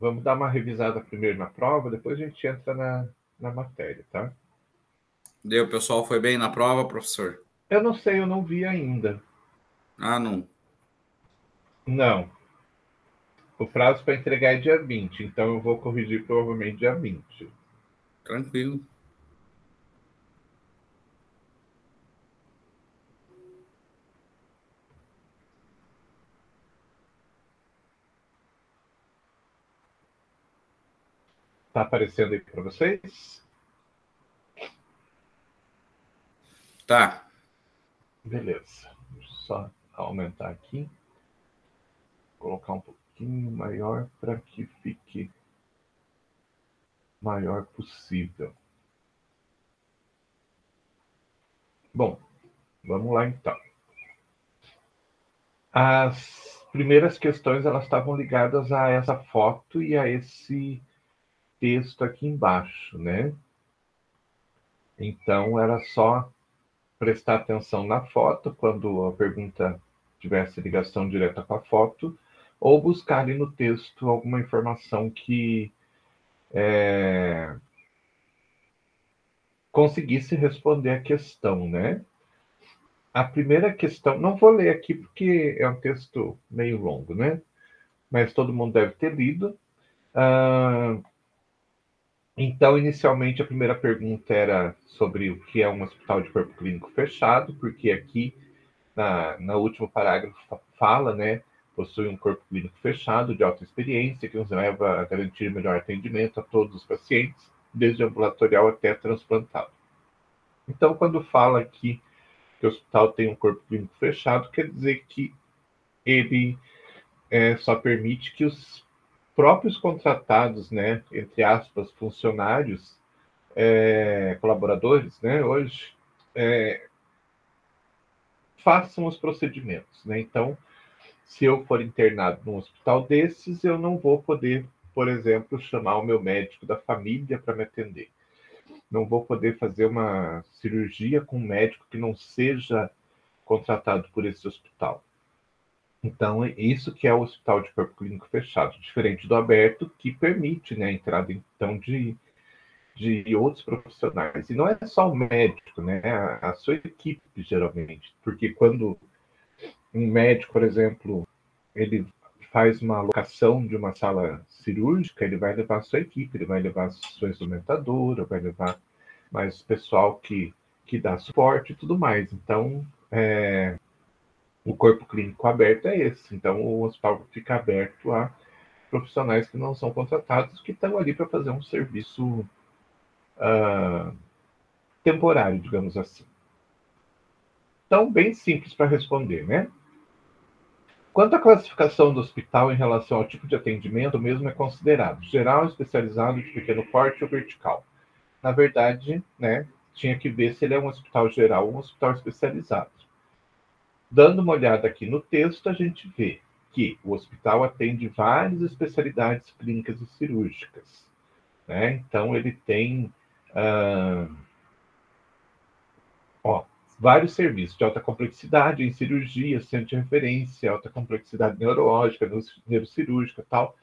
Vamos dar uma revisada primeiro na prova, depois a gente entra na matéria, tá? O pessoal foi bem na prova, professor? Eu não sei, eu não vi ainda. Ah, não. Não. O prazo para entregar é dia 20, então eu vou corrigir provavelmente dia 20. Tranquilo. Tá aparecendo aí para vocês? Tá. Beleza. Deixa eu só aumentar aqui. Colocar um pouquinho maior para que fique maior possível. Bom, vamos lá então. As primeiras questões elas estavam ligadas a essa foto e a esse texto aqui embaixo, né? Então era só prestar atenção na foto quando a pergunta tivesse ligação direta com a foto, ou buscar ali no texto alguma informação que conseguisse responder a questão, né? A primeira questão, não vou ler aqui porque é um texto meio longo, né? Mas todo mundo deve ter lido. Então, inicialmente, a primeira pergunta era sobre o que é um hospital de corpo clínico fechado, porque aqui, no último parágrafo, fala, né? Possui um corpo clínico fechado, de alta experiência, que nos leva a garantir melhor atendimento a todos os pacientes, desde ambulatorial até transplantado. Então, quando fala aqui que o hospital tem um corpo clínico fechado, quer dizer que ele só permite que os próprios contratados, né, entre aspas, funcionários, colaboradores, né, hoje, façam os procedimentos, né? Então, se eu for internado num hospital desses, eu não vou poder, por exemplo, chamar o meu médico da família para me atender. Não vou poder fazer uma cirurgia com um médico que não seja contratado por esse hospital. Então, é isso que é o hospital de corpo clínico fechado, diferente do aberto, que permite, né, a entrada, então, de outros profissionais. E não é só o médico, né, a sua equipe, geralmente. Porque quando um médico, por exemplo, ele faz uma alocação de uma sala cirúrgica, ele vai levar a sua equipe, ele vai levar a sua instrumentadora, vai levar mais pessoal que dá suporte e tudo mais. Então, o corpo clínico aberto é esse. Então, o hospital fica aberto a profissionais que não são contratados, que estão ali para fazer um serviço temporário, digamos assim. Então, bem simples para responder, né? Quanto à classificação do hospital em relação ao tipo de atendimento, o mesmo é considerado geral, especializado, de pequeno porte ou vertical. Na verdade, né, tinha que ver se ele é um hospital geral ou um hospital especializado. Dando uma olhada aqui no texto, a gente vê que o hospital atende várias especialidades clínicas e cirúrgicas, né? Então, ele tem ó, vários serviços de alta complexidade em cirurgia, centro de referência, alta complexidade neurológica, neurocirúrgica e tal.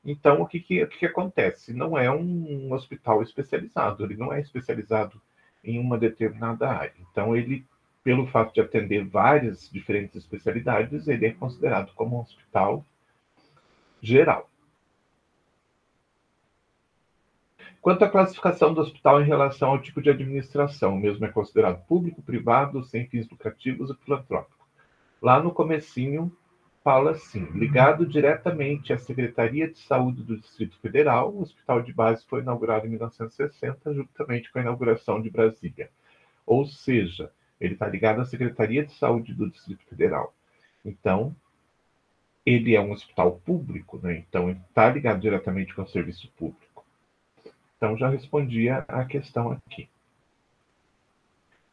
Então, o que acontece? Não é um hospital especializado, ele não é especializado em uma determinada área. Então, ele, pelo fato de atender várias diferentes especialidades, ele é considerado como um hospital geral. Quanto à classificação do hospital em relação ao tipo de administração, o mesmo é considerado público, privado, sem fins lucrativos e filantrópico. Lá no comecinho, fala assim, ligado diretamente à Secretaria de Saúde do Distrito Federal, o Hospital de Base foi inaugurado em 1960, juntamente com a inauguração de Brasília. Ou seja, ele está ligado à Secretaria de Saúde do Distrito Federal. Então, ele é um hospital público, né? Então, ele está ligado diretamente com o serviço público. Então, já respondia a questão aqui.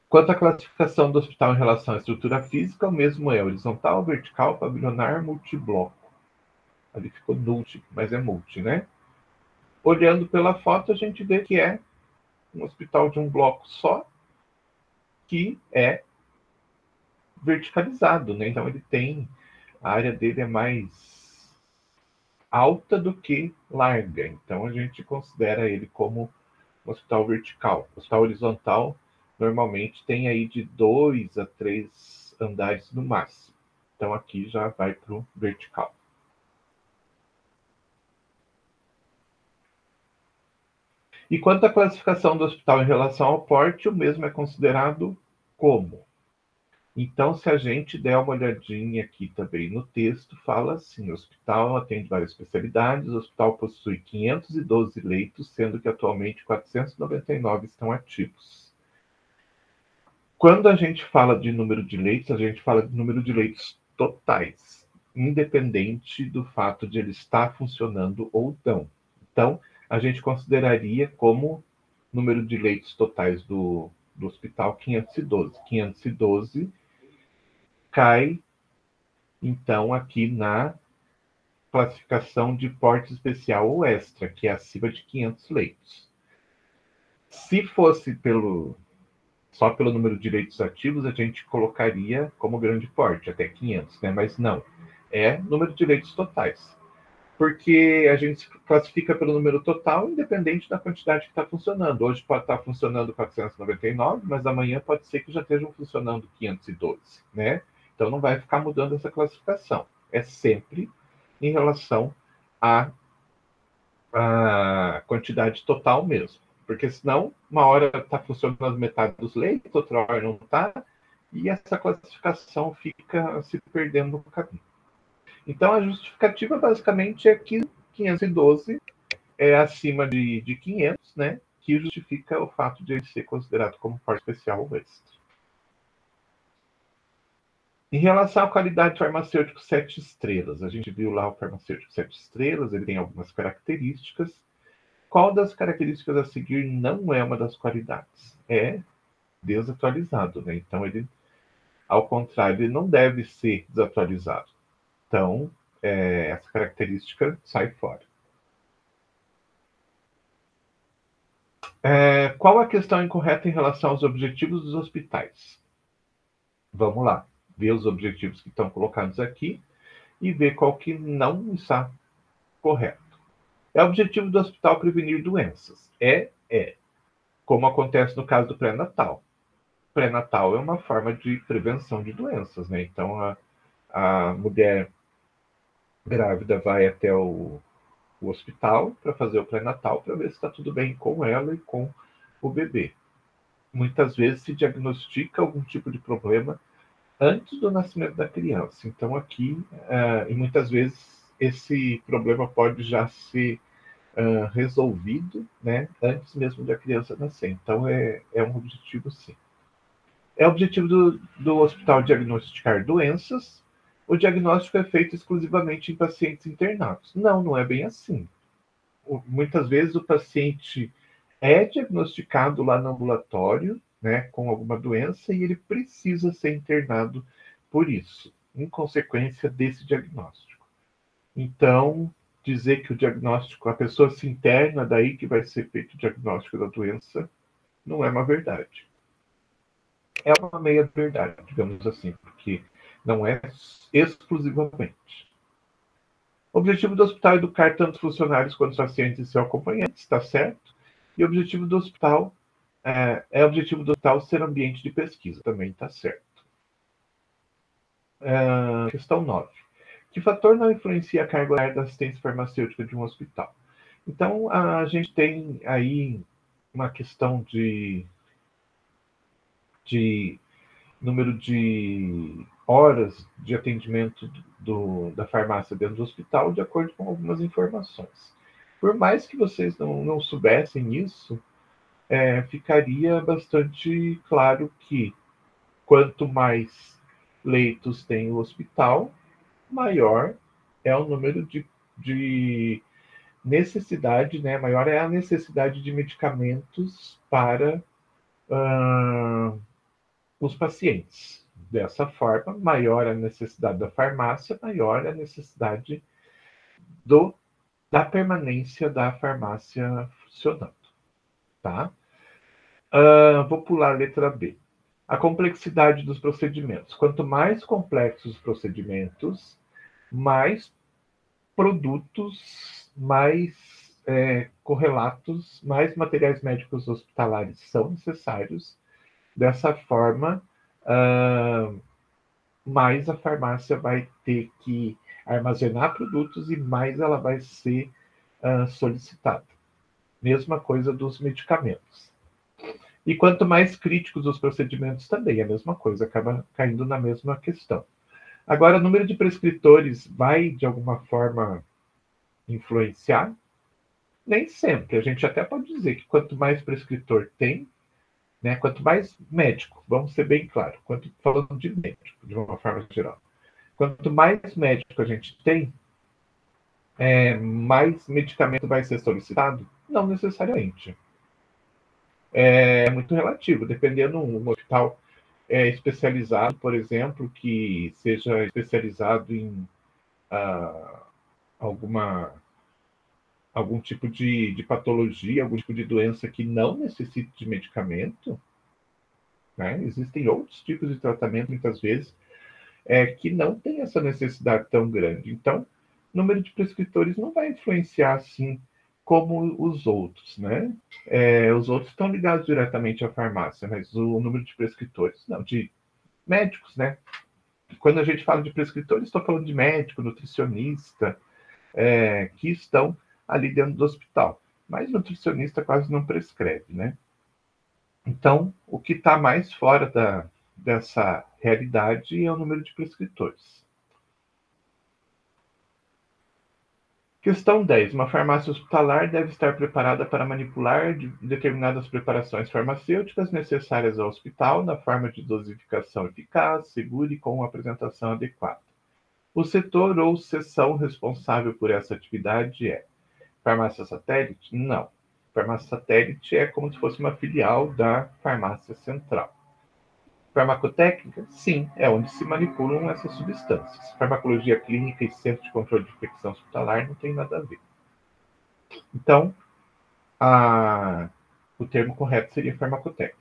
Quanto à classificação do hospital em relação à estrutura física, o mesmo é horizontal, vertical, pavilionar, multibloco. Ali ficou multi, mas é multi, né? Olhando pela foto, a gente vê que é um hospital de um bloco só, que é verticalizado, né? Então ele tem, a área dele é mais alta do que larga. Então, a gente considera ele como um hospital vertical. O hospital horizontal, normalmente, tem aí de 2 a 3 andares no máximo. Então, aqui já vai para o vertical. E quanto à classificação do hospital em relação ao porte, o mesmo é considerado como. Então, se a gente der uma olhadinha aqui também no texto, fala assim: o hospital atende várias especialidades, o hospital possui 512 leitos, sendo que atualmente 499 estão ativos. Quando a gente fala de número de leitos, a gente fala de número de leitos totais, independente do fato de ele estar funcionando ou não. Então, a gente consideraria como número de leitos totais do hospital 512. 512 cai, então, aqui na classificação de porte especial ou extra, que é acima de 500 leitos. Se fosse só pelo número de leitos ativos, a gente colocaria como grande porte, até 500, né? Mas não, é número de leitos totais. Porque a gente classifica pelo número total, independente da quantidade que está funcionando. Hoje pode estar funcionando 499, mas amanhã pode ser que já estejam funcionando 512, né? Então não vai ficar mudando essa classificação. É sempre em relação à quantidade total mesmo. Porque senão, uma hora está funcionando metade dos leitos, outra hora não está, e essa classificação fica se perdendo no caminho. Então, a justificativa basicamente é que 512 é acima de 500, né? Que justifica o fato de ele ser considerado como porte especial ou extra. Em relação à qualidade farmacêutico 7 estrelas, a gente viu lá o farmacêutico 7 estrelas, ele tem algumas características. Qual das características a seguir não é uma das qualidades? É desatualizado, né? Então, ele, ao contrário, ele não deve ser desatualizado. Então, essa característica sai fora. Qual a questão incorreta em relação aos objetivos dos hospitais? Vamos lá, ver os objetivos que estão colocados aqui e ver qual que não está correto. É objetivo do hospital prevenir doenças? É. Como acontece no caso do pré-natal. Pré-natal é uma forma de prevenção de doenças, né? Então, a mulher grávida vai até o hospital para fazer o pré-natal para ver se está tudo bem com ela e com o bebê. Muitas vezes se diagnostica algum tipo de problema antes do nascimento da criança. Então, aqui, e muitas vezes, esse problema pode já ser resolvido, né, antes mesmo da criança nascer. Então, é um objetivo, sim. É objetivo do hospital diagnosticar doenças. O diagnóstico é feito exclusivamente em pacientes internados. Não é bem assim. Muitas vezes o paciente é diagnosticado lá no ambulatório, né, com alguma doença, e ele precisa ser internado por isso, em consequência desse diagnóstico. Então, dizer que o diagnóstico, a pessoa se interna, daí que vai ser feito o diagnóstico da doença, não é uma verdade. É uma meia-verdade, digamos assim, porque não é exclusivamente. O objetivo do hospital é educar tanto funcionários quanto pacientes e seus acompanhantes, está certo? E o objetivo do hospital objetivo do hospital ser ambiente de pesquisa, também está certo. Questão 9. Que fator não influencia a carga horária da assistência farmacêutica de um hospital? Então, a gente tem aí uma questão de número de horas de atendimento da farmácia dentro do hospital, de acordo com algumas informações. Por mais que vocês não soubessem isso, ficaria bastante claro que quanto mais leitos tem o hospital, maior é o número de necessidade, né? Maior é a necessidade de medicamentos para os pacientes. Dessa forma, maior a necessidade da farmácia, maior a necessidade da permanência da farmácia funcionando. Tá? Vou pular a letra B. A complexidade dos procedimentos. Quanto mais complexos os procedimentos, mais produtos, mais correlatos, mais materiais médicos hospitalares são necessários. Dessa forma, mais a farmácia vai ter que armazenar produtos e mais ela vai ser solicitada. Mesma coisa dos medicamentos. E quanto mais críticos os procedimentos também, a mesma coisa, acaba caindo na mesma questão. Agora, o número de prescritores vai, de alguma forma, influenciar? Nem sempre. A gente até pode dizer que quanto mais prescritor tem, né, quanto mais médico, vamos ser bem claros, falando de médico, de uma forma geral, quanto mais médico a gente tem, mais medicamento vai ser solicitado? Não necessariamente. É muito relativo, dependendo um hospital especializado, por exemplo, que seja especializado em algum tipo de patologia, algum tipo de doença que não necessite de medicamento, né? Existem outros tipos de tratamento, muitas vezes, que não tem essa necessidade tão grande. Então, o número de prescritores não vai influenciar assim como os outros, né? Os outros estão ligados diretamente à farmácia, mas o número de prescritores, não, de médicos, né? Quando a gente fala de prescritores, estou falando de médico, nutricionista, que estão ali dentro do hospital. Mas nutricionista quase não prescreve, né? Então, o que está mais fora dessa realidade é o número de prescritores. Questão 10. Uma farmácia hospitalar deve estar preparada para manipular determinadas preparações farmacêuticas necessárias ao hospital na forma de dosificação eficaz, segura e com uma apresentação adequada. O setor ou seção responsável por essa atividade é farmácia satélite? Não. Farmácia satélite é como se fosse uma filial da farmácia central. Farmacotécnica? Sim, é onde se manipulam essas substâncias. Farmacologia clínica e centro de controle de infecção hospitalar não tem nada a ver. Então, o termo correto seria farmacotécnica.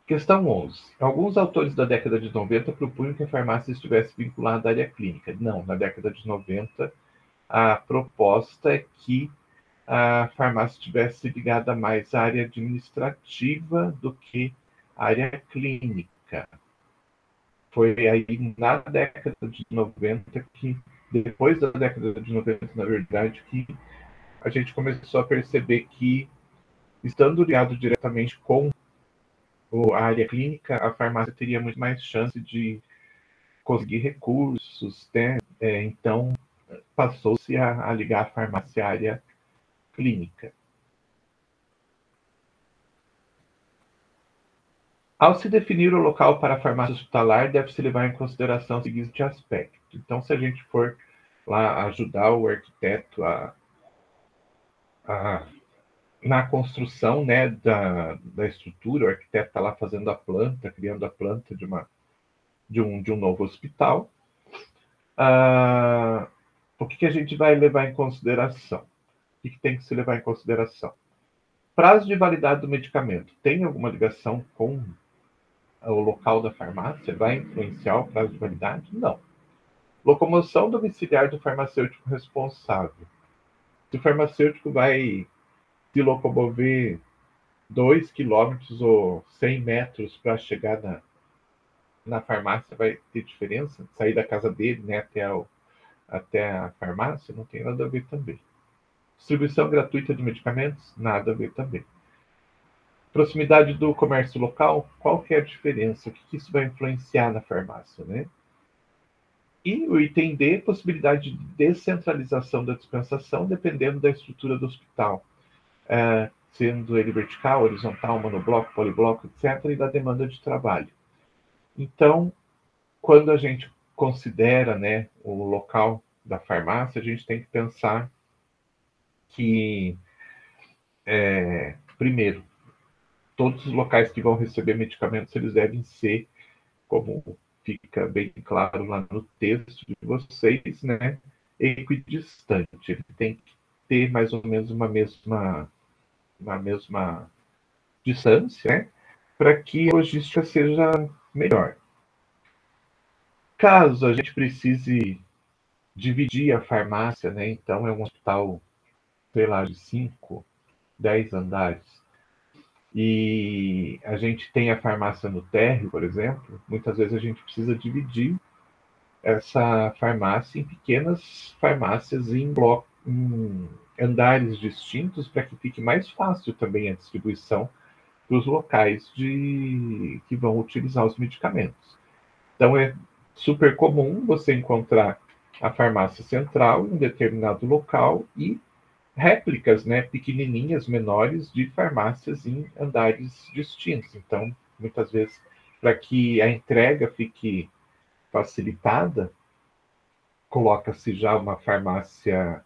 Questão 11. Alguns autores da década de 90 propunham que a farmácia estivesse vinculada à área clínica. Não, na década de 90, a proposta é que a farmácia estivesse ligada mais à área administrativa do que à área clínica. Foi aí na década de 90 que, depois da década de 90, na verdade, que a gente começou a perceber que, estando ligado diretamente com a área clínica, a farmácia teria muito mais chance de conseguir recursos, né? Então, passou-se a ligar a farmácia à área clínica. Ao se definir o local para a farmácia hospitalar, deve-se levar em consideração o seguinte aspecto. Então, se a gente for lá ajudar o arquiteto na construção, né, da estrutura, o arquiteto está lá fazendo a planta, criando a planta de um novo hospital, o que a gente vai levar em consideração? O que tem que se levar em consideração? Prazo de validade do medicamento. Tem alguma ligação com o local da farmácia? Vai influenciar o prazo de validade? Não. Locomoção domiciliar do farmacêutico responsável. Se o farmacêutico vai se locomover 2 quilômetros ou 100 metros para chegar na farmácia, vai ter diferença? Sair da casa dele, né, até a farmácia? Não tem nada a ver também. Distribuição gratuita de medicamentos? Nada a ver também. Proximidade do comércio local? Qual que é a diferença? O que isso vai influenciar na farmácia, né? E o item D, possibilidade de descentralização da dispensação, dependendo da estrutura do hospital, sendo ele vertical, horizontal, monobloco, polibloco, etc., e da demanda de trabalho. Então, quando a gente considera, né, o local da farmácia, a gente tem que pensar que, primeiro, todos os locais que vão receber medicamentos, eles devem ser, como fica bem claro lá no texto de vocês, né, equidistante. Ele tem que ter mais ou menos uma mesma distância, né, para que a logística seja melhor. Caso a gente precise dividir a farmácia, né? Então é um hospital, sei lá, de 5, 10 andares. E a gente tem a farmácia no térreo, por exemplo, muitas vezes a gente precisa dividir essa farmácia em pequenas farmácias em andares distintos para que fique mais fácil também a distribuição para os locais que vão utilizar os medicamentos. Então é super comum você encontrar a farmácia central em um determinado local e réplicas, né, pequenininhas, menores, de farmácias em andares distintos. Então, muitas vezes, para que a entrega fique facilitada, coloca-se já uma farmácia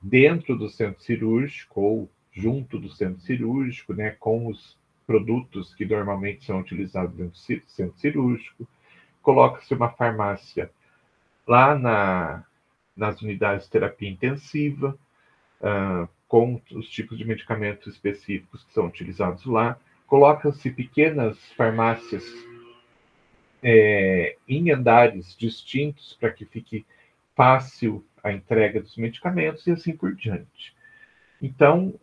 dentro do centro cirúrgico ou junto do centro cirúrgico, né, com os produtos que normalmente são utilizados dentro do centro cirúrgico. Coloca-se uma farmácia lá nas unidades de terapia intensiva, com os tipos de medicamentos específicos que são utilizados lá. Coloca-se pequenas farmácias em andares distintos para que fique fácil a entrega dos medicamentos e assim por diante. Então,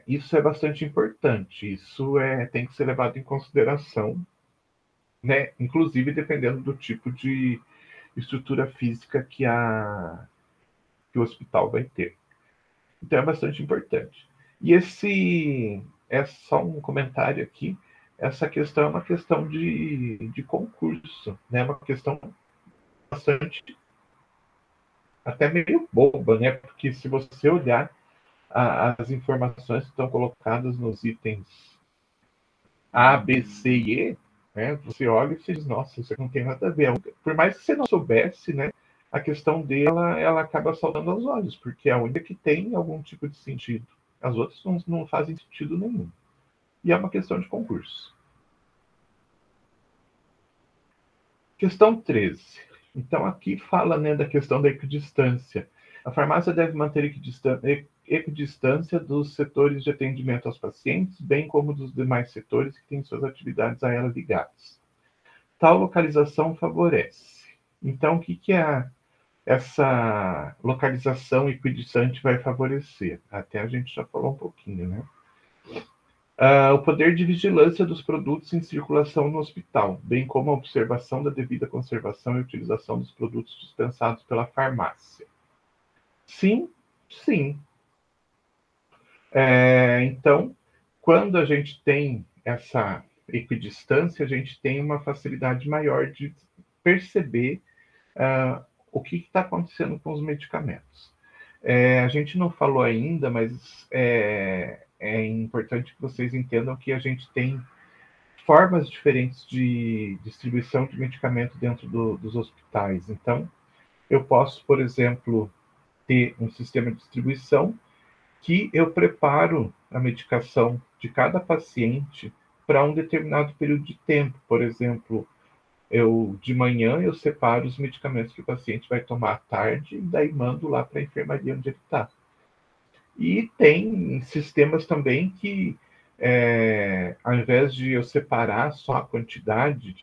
isso é bastante importante, isso tem que ser levado em consideração, né? Inclusive dependendo do tipo de estrutura física que o hospital vai ter. Então, é bastante importante. E esse é só um comentário aqui, essa questão é uma questão de concurso, né? Uma questão bastante, até meio boba, né? Porque se você olhar as informações que estão colocadas nos itens A, B, C e E, né? Você olha e diz, nossa, isso não tem nada a ver. Por mais que você não soubesse, né? A questão dela, ela acaba saltando aos olhos, porque é a única que tem algum tipo de sentido. As outras não fazem sentido nenhum. E é uma questão de concurso. Questão 13. Então, aqui fala, né, da questão da equidistância. A farmácia deve manter equidistância dos setores de atendimento aos pacientes, bem como dos demais setores que têm suas atividades a ela ligadas. Tal localização favorece. Então, o que essa localização equidistante vai favorecer? Até a gente já falou um pouquinho, né? O poder de vigilância dos produtos em circulação no hospital, bem como a observação da devida conservação e utilização dos produtos dispensados pela farmácia. Sim, sim. Então, quando a gente tem essa equidistância, a gente tem uma facilidade maior de perceber o que está acontecendo com os medicamentos. A gente não falou ainda, mas é importante que vocês entendam que a gente tem formas diferentes de distribuição de medicamento dentro dos hospitais. Então, eu posso, por exemplo, ter um sistema de distribuição que eu preparo a medicação de cada paciente para um determinado período de tempo. Por exemplo, de manhã eu separo os medicamentos que o paciente vai tomar à tarde e daí mando lá para a enfermaria onde ele está. E tem sistemas também que, ao invés de eu separar só a quantidade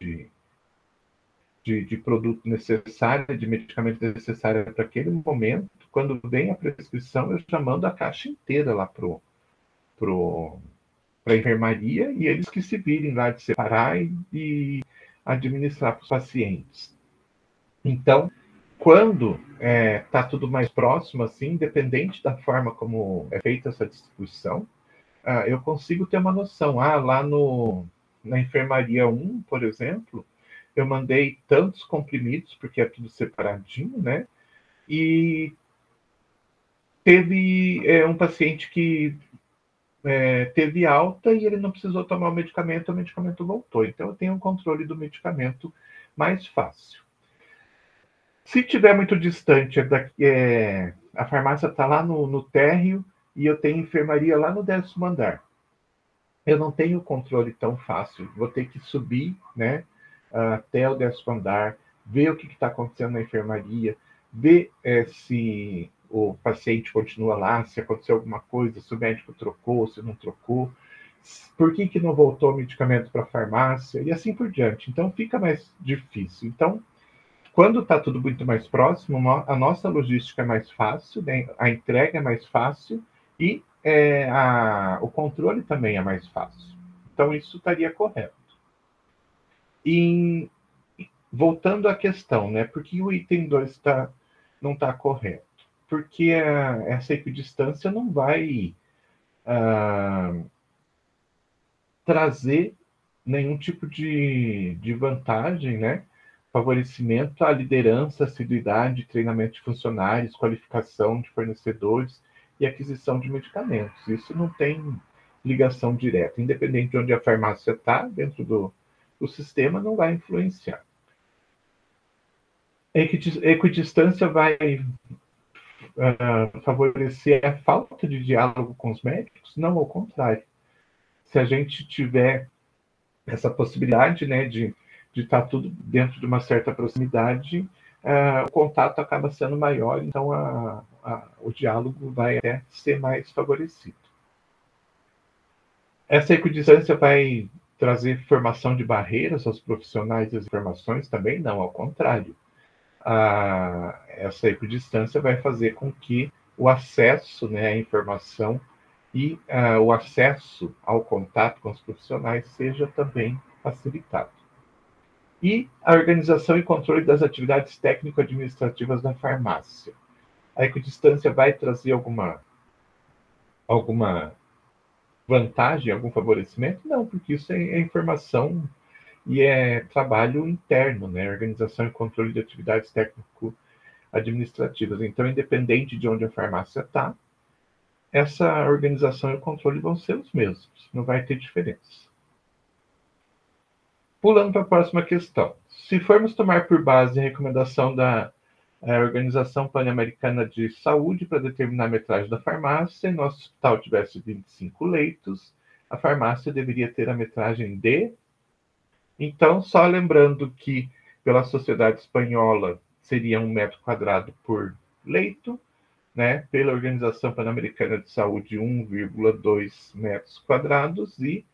de produto necessário, de medicamento necessário para aquele momento, quando vem a prescrição, eu já mando a caixa inteira lá para a enfermaria e eles que se virem lá de separar e administrar para os pacientes. Então, quando está tudo mais próximo, assim, independente da forma como é feita essa distribuição, eu consigo ter uma noção. Lá na enfermaria 1, por exemplo, eu mandei tantos comprimidos, porque é tudo separadinho, né? E teve um paciente que teve alta e ele não precisou tomar o medicamento voltou. Então, eu tenho um controle do medicamento mais fácil. Se tiver muito distante, a farmácia está lá no térreo e eu tenho enfermaria lá no 10º andar. Eu não tenho controle tão fácil. Vou ter que subir, né, até o 10º andar, ver o que está acontecendo na enfermaria, ver se o paciente continua lá, se aconteceu alguma coisa, se o médico trocou, se não trocou, por que não voltou o medicamento para a farmácia, e assim por diante. Então, fica mais difícil. Então, Quando está tudo muito mais próximo, a nossa logística é mais fácil, né? A entrega é mais fácil e o controle também é mais fácil. Então, isso estaria correto. E voltando à questão, né? Por que o item 2 não está correto? Porque essa equidistância não vai trazer nenhum tipo de vantagem, né? Favorecimento à liderança, assiduidade, treinamento de funcionários, qualificação de fornecedores e aquisição de medicamentos. Isso não tem ligação direta. Independente de onde a farmácia está, dentro do sistema, não vai influenciar. A equidistância vai favorecer a falta de diálogo com os médicos? Não, ao contrário. Se a gente tiver essa possibilidade, né, de estar tudo dentro de uma certa proximidade, o contato acaba sendo maior, então o diálogo vai até ser mais favorecido. Essa equidistância vai trazer formação de barreiras aos profissionais das informações? Também não, ao contrário. Essa equidistância vai fazer com que o acesso, né, à informação e o acesso ao contato com os profissionais seja também facilitado. E a organização e controle das atividades técnico-administrativas da farmácia. A equidistância vai trazer alguma vantagem, algum favorecimento? Não, porque isso é informação e é trabalho interno, né? Organização e controle de atividades técnico-administrativas. Então, independente de onde a farmácia está, essa organização e o controle vão ser os mesmos, não vai ter diferença. Pulando para a próxima questão. Se formos tomar por base a recomendação da Organização Pan-Americana de Saúde para determinar a metragem da farmácia, e nosso hospital tivesse 25 leitos, a farmácia deveria ter a metragem de... Então, só lembrando que pela Sociedade Espanhola seria 1 metro quadrado por leito, né? Pela Organização Pan-Americana de Saúde, 1,2 metros quadrados, e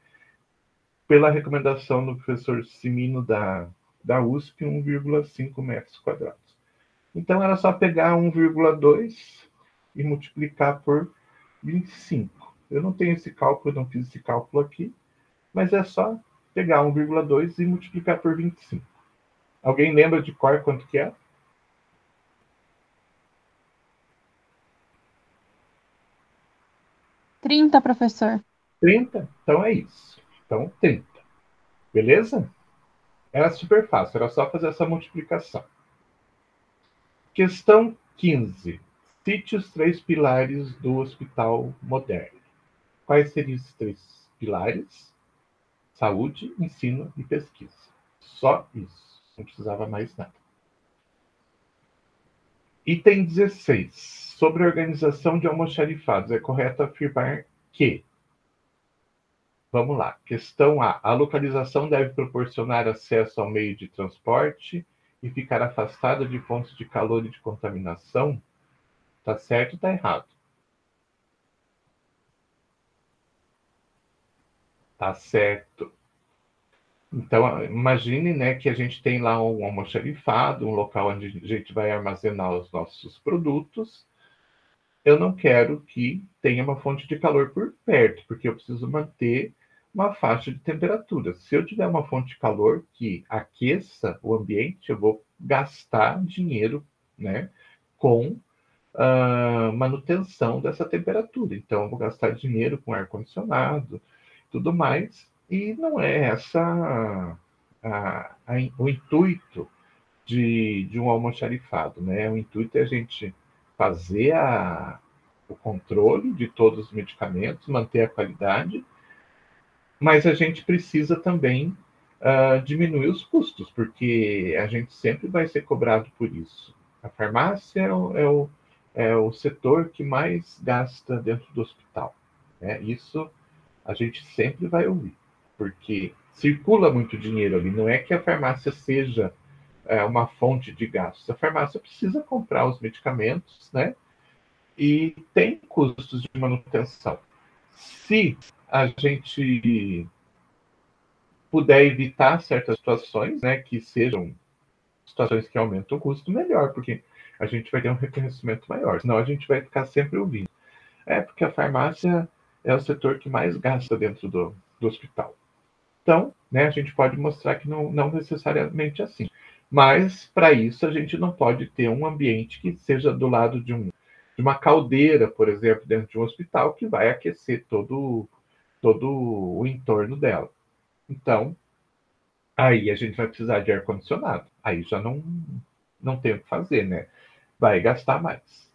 pela recomendação do professor Simino da USP, 1,5 metros quadrados. Então, era só pegar 1,2 e multiplicar por 25. Eu não tenho esse cálculo, não fiz esse cálculo aqui, mas é só pegar 1,2 e multiplicar por 25. Alguém lembra de cor quanto que é? 30, professor. 30? Então é isso. Então, 30. Beleza? Era super fácil, era só fazer essa multiplicação. Questão 15. Cite os 3 pilares do hospital moderno. Quais seriam esses 3 pilares? Saúde, ensino e pesquisa. Só isso. Não precisava mais nada. Item 16. Sobre a organização de almoxarifados, é correto afirmar que... Vamos lá. Questão A. A localização deve proporcionar acesso ao meio de transporte e ficar afastada de fontes de calor e de contaminação? Tá certo ou tá errado? Tá certo. Então, imagine, né, que a gente tem lá um almoxarifado, um local onde a gente vai armazenar os nossos produtos. Eu não quero que tenha uma fonte de calor por perto, porque eu preciso manter uma faixa de temperatura. Se eu tiver uma fonte de calor que aqueça o ambiente, eu vou gastar dinheiro, né, com manutenção dessa temperatura. Então, eu vou gastar dinheiro com ar-condicionado, tudo mais, e não é essa o intuito de um almoxarifado, né? O intuito é a gente fazer o controle de todos os medicamentos, manter a qualidade, mas a gente precisa também diminuir os custos, porque a gente sempre vai ser cobrado por isso. A farmácia é o setor que mais gasta dentro do hospital, né? Isso a gente sempre vai ouvir, porque circula muito dinheiro ali. Não é que a farmácia seja uma fonte de gastos. A farmácia precisa comprar os medicamentos, né? E tem custos de manutenção. Se a gente puder evitar certas situações, né, que sejam situações que aumentam o custo, melhor, porque a gente vai ter um reconhecimento maior. Senão a gente vai ficar sempre ouvindo. É porque a farmácia é o setor que mais gasta dentro do hospital. Então, né, a gente pode mostrar que não necessariamente assim. Mas, para isso, a gente não pode ter um ambiente que seja do lado de uma caldeira, por exemplo, dentro de um hospital, que vai aquecer todo o entorno dela. Então, aí a gente vai precisar de ar-condicionado. Aí já não tem o que fazer, né? Vai gastar mais.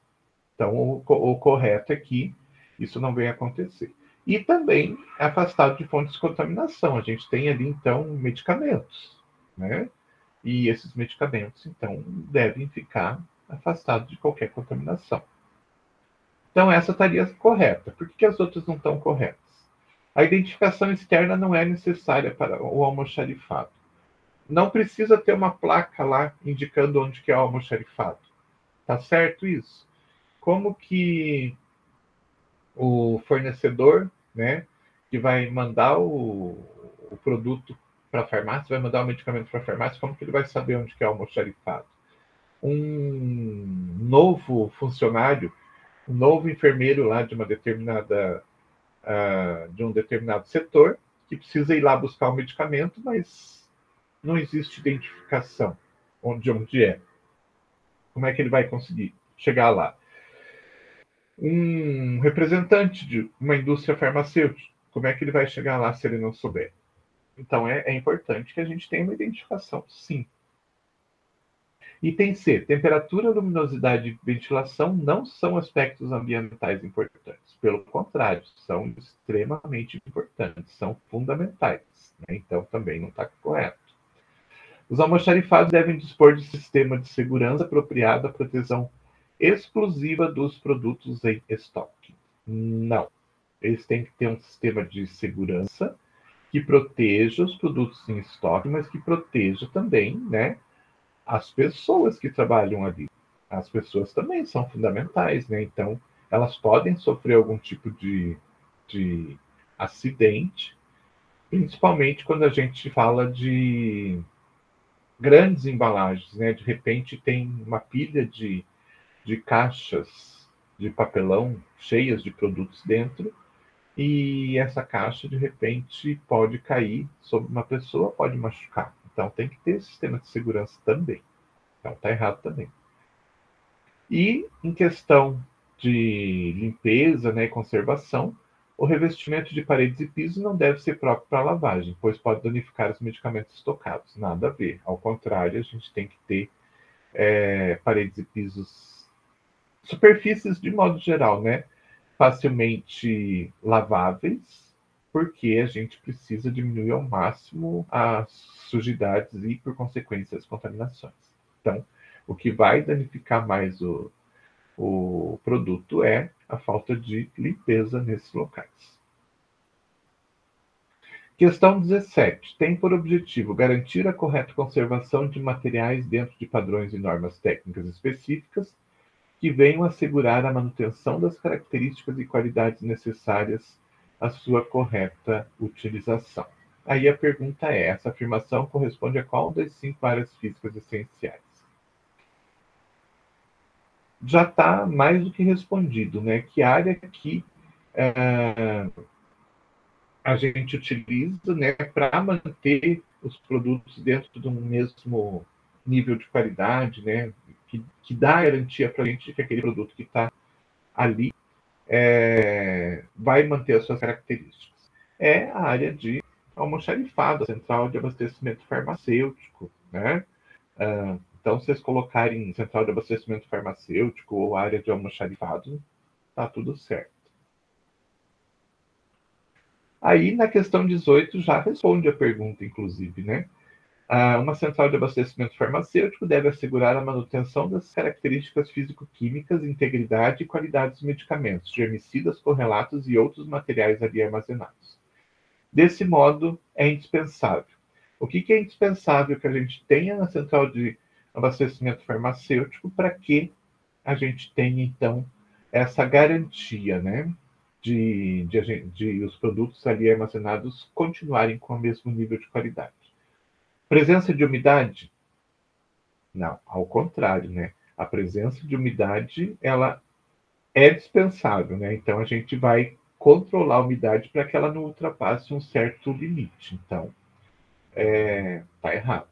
Então, o correto é que isso não venha acontecer. E também afastado de fontes de contaminação. A gente tem ali, então, medicamentos, né? E esses medicamentos, então, devem ficar afastados de qualquer contaminação. Então, essa estaria correta. Por que as outras não estão corretas? A identificação externa não é necessária para o almoxarifado. Não precisa ter uma placa lá indicando onde que é o almoxarifado. Tá certo isso? Como que o fornecedor, né, que vai mandar o produto para a farmácia, vai mandar o medicamento para a farmácia, como que ele vai saber onde que é o almoxarifado? Um novo funcionário, um novo enfermeiro lá de uma determinada de um determinado setor, que precisa ir lá buscar o medicamento, mas não existe identificação onde é. Como é que ele vai conseguir chegar lá? Um representante de uma indústria farmacêutica, como é que ele vai chegar lá se ele não souber? Então, é importante que a gente tenha uma identificação, sim. Item C. Temperatura, luminosidade e ventilação não são aspectos ambientais importantes. Pelo contrário, são extremamente importantes, são fundamentais. Né? Então, também não está correto. Os almoxarifados devem dispor de sistema de segurança apropriado à proteção exclusiva dos produtos em estoque. Não. Eles têm que ter um sistema de segurança que proteja os produtos em estoque, mas que proteja também, né, as pessoas que trabalham ali. As pessoas também são fundamentais, né? Então, elas podem sofrer algum tipo de acidente, principalmente quando a gente fala de grandes embalagens, né? De repente tem uma pilha de caixas de papelão cheias de produtos dentro, e essa caixa, de repente, pode cair sobre uma pessoa, pode machucar. Então, tem que ter sistema de segurança também. Então, está errado também. E, em questão de limpeza, né, e conservação, o revestimento de paredes e pisos não deve ser próprio para lavagem, pois pode danificar os medicamentos estocados. Nada a ver. Ao contrário, a gente tem que ter paredes e pisos, superfícies de modo geral, né, facilmente laváveis, porque a gente precisa diminuir ao máximo as sujidades e, por consequência, as contaminações. Então, o que vai danificar mais o produto é a falta de limpeza nesses locais. Questão 17. Tem por objetivo garantir a correta conservação de materiais dentro de padrões e normas técnicas específicas que venham assegurar a manutenção das características e qualidades necessárias à sua correta utilização. Aí a pergunta é: essa afirmação corresponde a qual das 5 áreas físicas essenciais? Já está mais do que respondido, né? Que área que a gente utiliza, né, para manter os produtos dentro de um mesmo nível de qualidade, né? Que dá garantia para a gente de que aquele produto que está ali vai manter as suas características. É a área de almoxarifado, a central de abastecimento farmacêutico, né? Então, se vocês colocarem central de abastecimento farmacêutico ou área de almoxarifado, tá tudo certo. Aí, na questão 18, já responde a pergunta, inclusive, né? Uma central de abastecimento farmacêutico deve assegurar a manutenção das características físico-químicas, integridade e qualidade dos medicamentos, germicidas, correlatos e outros materiais ali armazenados. Desse modo, é indispensável. O que é indispensável que a gente tenha na central de abastecimento farmacêutico para que a gente tenha, então, essa garantia, né? De os produtos ali armazenados continuarem com o mesmo nível de qualidade. Presença de umidade Não, ao contrário, né? A presença de umidade, ela é dispensável, né? Então a gente vai controlar a umidade para que ela não ultrapasse um certo limite. Então, tá errado.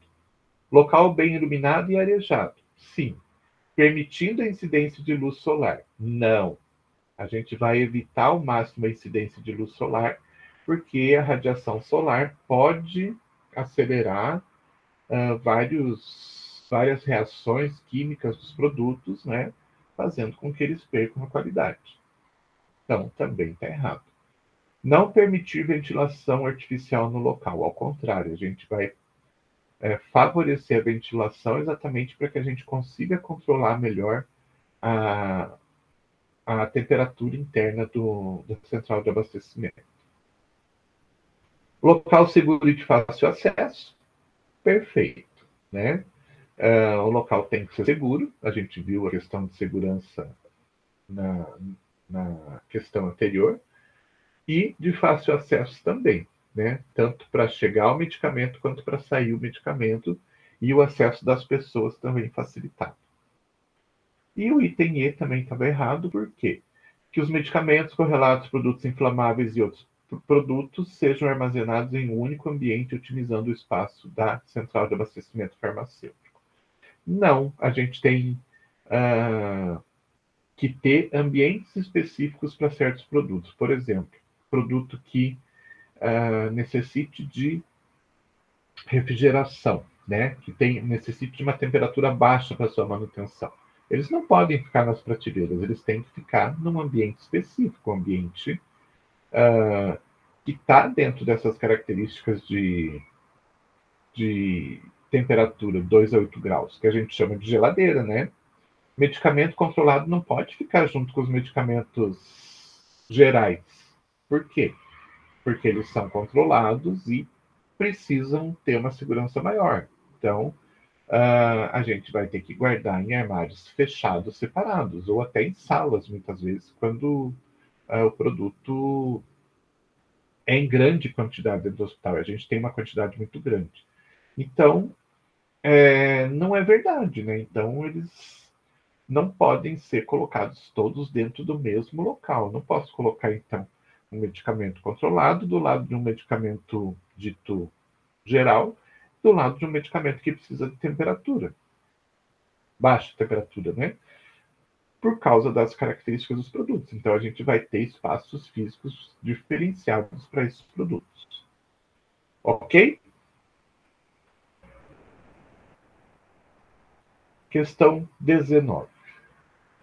Local bem iluminado e arejado. Sim. Permitindo a incidência de luz solar. Não. A gente vai evitar ao máximo a incidência de luz solar, porque a radiação solar pode acelerar várias reações químicas dos produtos, né? Fazendo com que eles percam a qualidade. Então, também está errado. Não permitir ventilação artificial no local. Ao contrário, a gente vai favorecer a ventilação exatamente para que a gente consiga controlar melhor a, a temperatura interna da central de abastecimento. Local seguro e de fácil acesso, perfeito, né? O local tem que ser seguro, a gente viu a questão de segurança na questão anterior, e de fácil acesso também, né? Tanto para chegar ao medicamento quanto para sair o medicamento, e o acesso das pessoas também facilitado. E o item E também estava errado, por quê? Que os medicamentos, correlatos, produtos inflamáveis e outros produtos sejam armazenados em um único ambiente, otimizando o espaço da central de abastecimento farmacêutico. Não, a gente tem que ter ambientes específicos para certos produtos. Por exemplo, produto que necessite de refrigeração, né? Que necessite de uma temperatura baixa para sua manutenção. Eles não podem ficar nas prateleiras, eles têm que ficar num ambiente específico, um ambiente que está dentro dessas características de temperatura 2 a 8 graus, que a gente chama de geladeira, né? Medicamento controlado não pode ficar junto com os medicamentos gerais. Por quê? Porque eles são controlados e precisam ter uma segurança maior. Então, a gente vai ter que guardar em armários fechados, separados, ou até em salas, muitas vezes, quando o produto é em grande quantidade dentro do hospital. A gente tem uma quantidade muito grande. Então, não é verdade, né? Então, eles não podem ser colocados todos dentro do mesmo local. Não posso colocar, então, um medicamento controlado do lado de um medicamento dito geral, do lado de um medicamento que precisa de temperatura, baixa temperatura, né? Por causa das características dos produtos. Então, a gente vai ter espaços físicos diferenciados para esses produtos. Ok? Questão 19.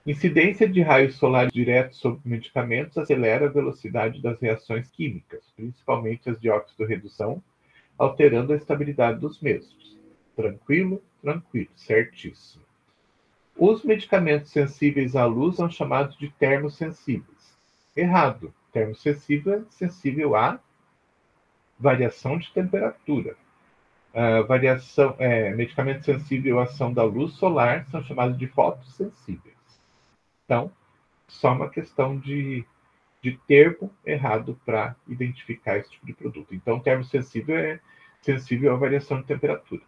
Incidência de raios solares diretos sobre medicamentos acelera a velocidade das reações químicas, principalmente as de óxido-redução, alterando a estabilidade dos mesmos. Tranquilo? Tranquilo, certíssimo. Os medicamentos sensíveis à luz são chamados de termosensíveis. Errado. Termosensível é sensível à variação de temperatura. Medicamento sensível à ação da luz solar são chamados de fotossensíveis. Então, só uma questão de termo errado para identificar esse tipo de produto. Então, termosensível é sensível à variação de temperatura.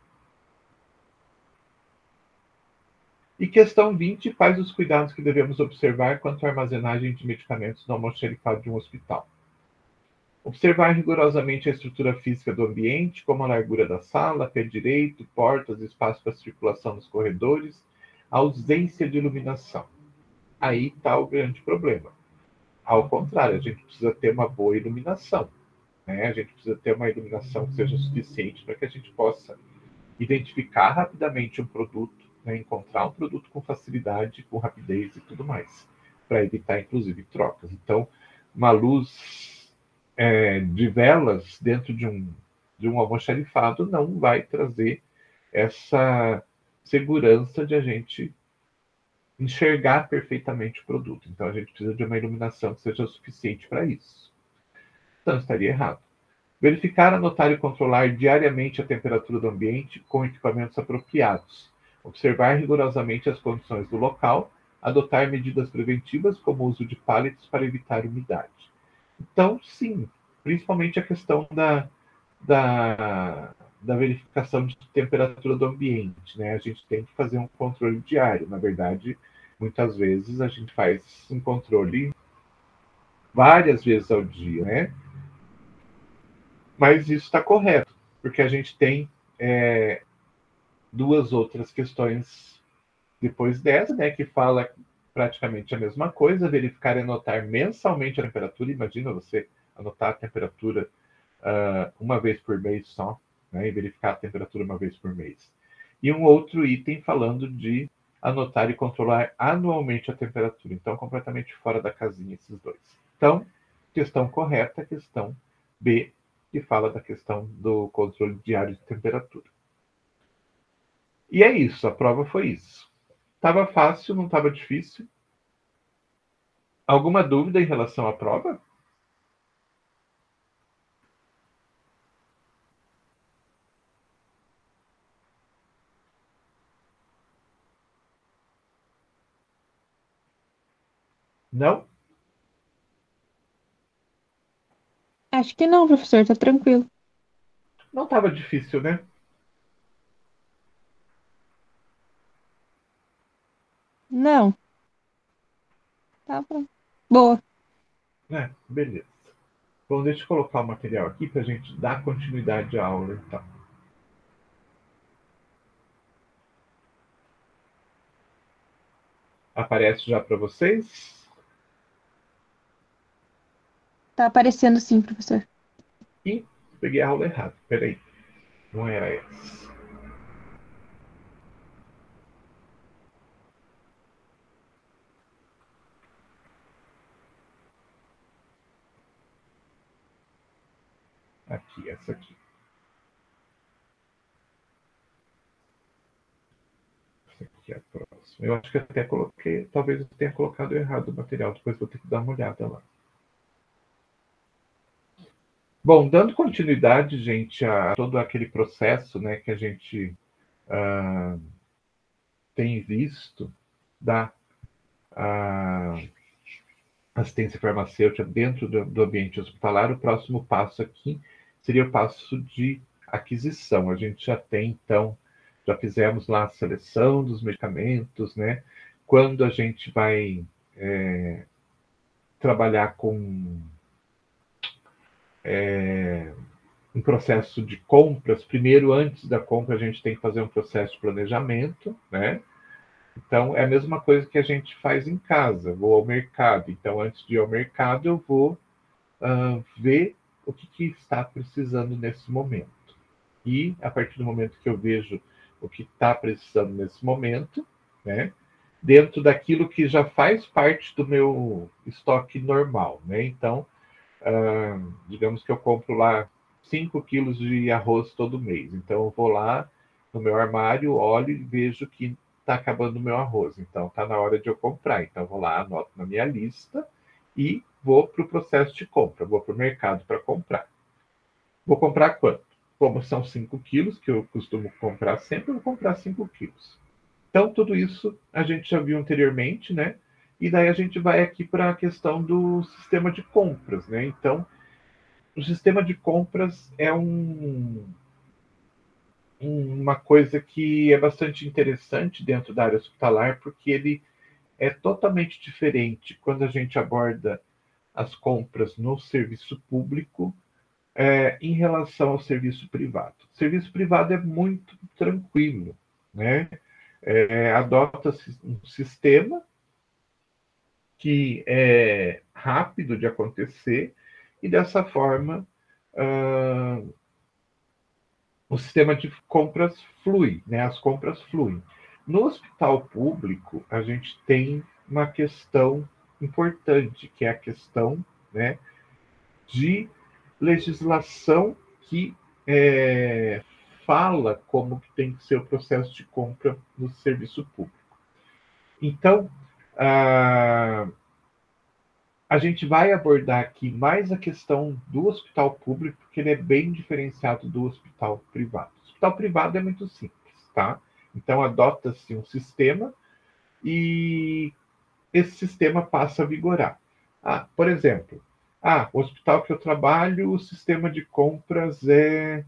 E questão 20, quais os cuidados que devemos observar quanto à armazenagem de medicamentos no almoxarifado de um hospital? Observar rigorosamente a estrutura física do ambiente, como a largura da sala, pé direito, portas, espaço para circulação nos corredores, a ausência de iluminação. Aí está o grande problema. Ao contrário, a gente precisa ter uma boa iluminação, né? A gente precisa ter uma iluminação que seja suficiente para que a gente possa identificar rapidamente um produto, né? Encontrar um produto com facilidade, com rapidez e tudo mais, para evitar, inclusive, trocas. Então, uma luz de velas dentro de um almoxarifado não vai trazer essa segurança de a gente enxergar perfeitamente o produto. Então, a gente precisa de uma iluminação que seja suficiente para isso. Então, estaria errado. Verificar, anotar e controlar diariamente a temperatura do ambiente com equipamentos apropriados. Observar rigorosamente as condições do local. Adotar medidas preventivas, como o uso de pallets para evitar umidade. Então, sim, principalmente a questão da da verificação de temperatura do ambiente, né? A gente tem que fazer um controle diário. Na verdade, muitas vezes a gente faz um controle várias vezes ao dia, né? Mas isso está correto, porque a gente tem duas outras questões depois dessa, né, que fala praticamente a mesma coisa: verificar e anotar mensalmente a temperatura. Imagina você anotar a temperatura uma vez por mês só, né, e verificar a temperatura uma vez por mês. E um outro item falando de anotar e controlar anualmente a temperatura. Então, completamente fora da casinha esses dois. Então, questão correta, questão B, que fala da questão do controle diário de temperatura. E é isso, a prova foi isso. Estava fácil, não estava difícil? Alguma dúvida em relação à prova? Não? Acho que não, professor, tá tranquilo. Não estava difícil, né? Não, tá bom. Boa. Beleza. Bom, deixa eu colocar o material aqui para a gente dar continuidade à aula, então. Aparece já para vocês? Tá aparecendo sim, professor. Ih, peguei a aula errada. Peraí. Não era essa. Aqui, essa aqui. Essa aqui é a próxima. Eu acho que até coloquei, talvez eu tenha colocado errado o material, depois vou ter que dar uma olhada lá. Bom, dando continuidade, gente, a todo aquele processo, né, que a gente tem visto da assistência farmacêutica dentro do ambiente hospitalar, o próximo passo aqui seria o passo de aquisição. A gente já tem, então, já fizemos lá a seleção dos medicamentos, né? Quando a gente vai trabalhar com um processo de compras, primeiro, antes da compra, a gente tem que fazer um processo de planejamento, né? Então, é a mesma coisa que a gente faz em casa. Vou ao mercado. Então, antes de ir ao mercado, eu vou ver o que está precisando nesse momento. E, a partir do momento que eu vejo o que está precisando nesse momento, né, dentro daquilo que já faz parte do meu estoque normal, né? Então, digamos que eu compro lá 5 quilos de arroz todo mês. Então, eu vou lá no meu armário, olho e vejo que está acabando o meu arroz. Então, está na hora de eu comprar. Então, eu vou lá, anoto na minha lista e vou para o processo de compra. Vou para o mercado para comprar. Vou comprar quanto? Como são 5 quilos, que eu costumo comprar sempre, eu vou comprar 5 quilos. Então, tudo isso a gente já viu anteriormente, né? E daí a gente vai aqui para a questão do sistema de compras, né? Então, o sistema de compras é uma coisa que é bastante interessante dentro da área hospitalar, porque ele é totalmente diferente quando a gente aborda as compras no serviço público em relação ao serviço privado. O serviço privado é muito tranquilo, né? Adota-se um sistema que é rápido de acontecer e dessa forma o sistema de compras flui, né? As compras fluem. No hospital público, a gente tem uma questão importante, que é a questão, né, de legislação que fala como que tem que ser o processo de compra no serviço público. Então, a gente vai abordar aqui mais a questão do hospital público, porque ele é bem diferenciado do hospital privado. O hospital privado é muito simples, tá? Então, adota-se um sistema e esse sistema passa a vigorar. Por exemplo, o hospital que eu trabalho, o sistema de compras é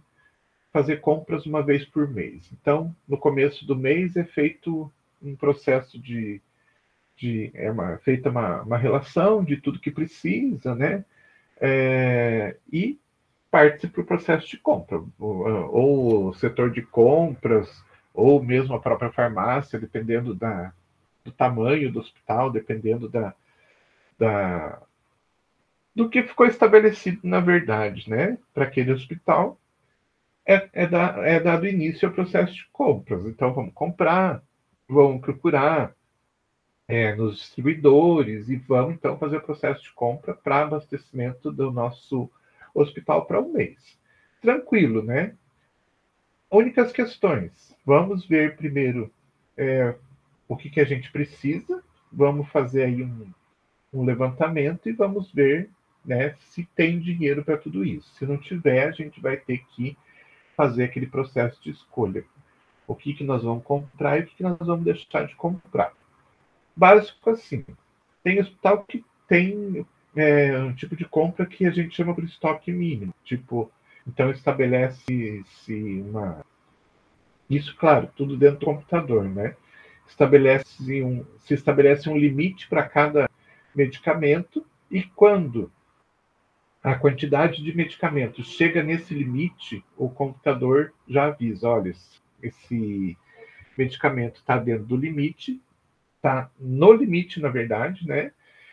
fazer compras uma vez por mês. Então, no começo do mês é feito um processo feita uma relação de tudo que precisa, né? E parte para o processo de compra, ou o setor de compras, ou mesmo a própria farmácia, dependendo do tamanho do hospital, dependendo do que ficou estabelecido, na verdade, né, para aquele hospital, é dado início ao processo de compras. Então, vamos comprar, vamos procurar nos distribuidores e vamos, então, fazer o processo de compra para abastecimento do nosso hospital para um mês. Tranquilo, né? Únicas questões. Vamos ver primeiro o que a gente precisa, vamos fazer aí um levantamento e vamos ver, né, se tem dinheiro para tudo isso. Se não tiver, a gente vai ter que fazer aquele processo de escolha. O que nós vamos comprar e o que nós vamos deixar de comprar. Básico assim. Tem hospital que tem um tipo de compra que a gente chama por estoque mínimo. Tipo, então estabelece-se uma... Isso, claro, tudo dentro do computador, né? Se estabelece um limite para cada medicamento e quando a quantidade de medicamentos chega nesse limite, o computador já avisa, olha, esse medicamento está dentro do limite, está no limite, na verdade, né?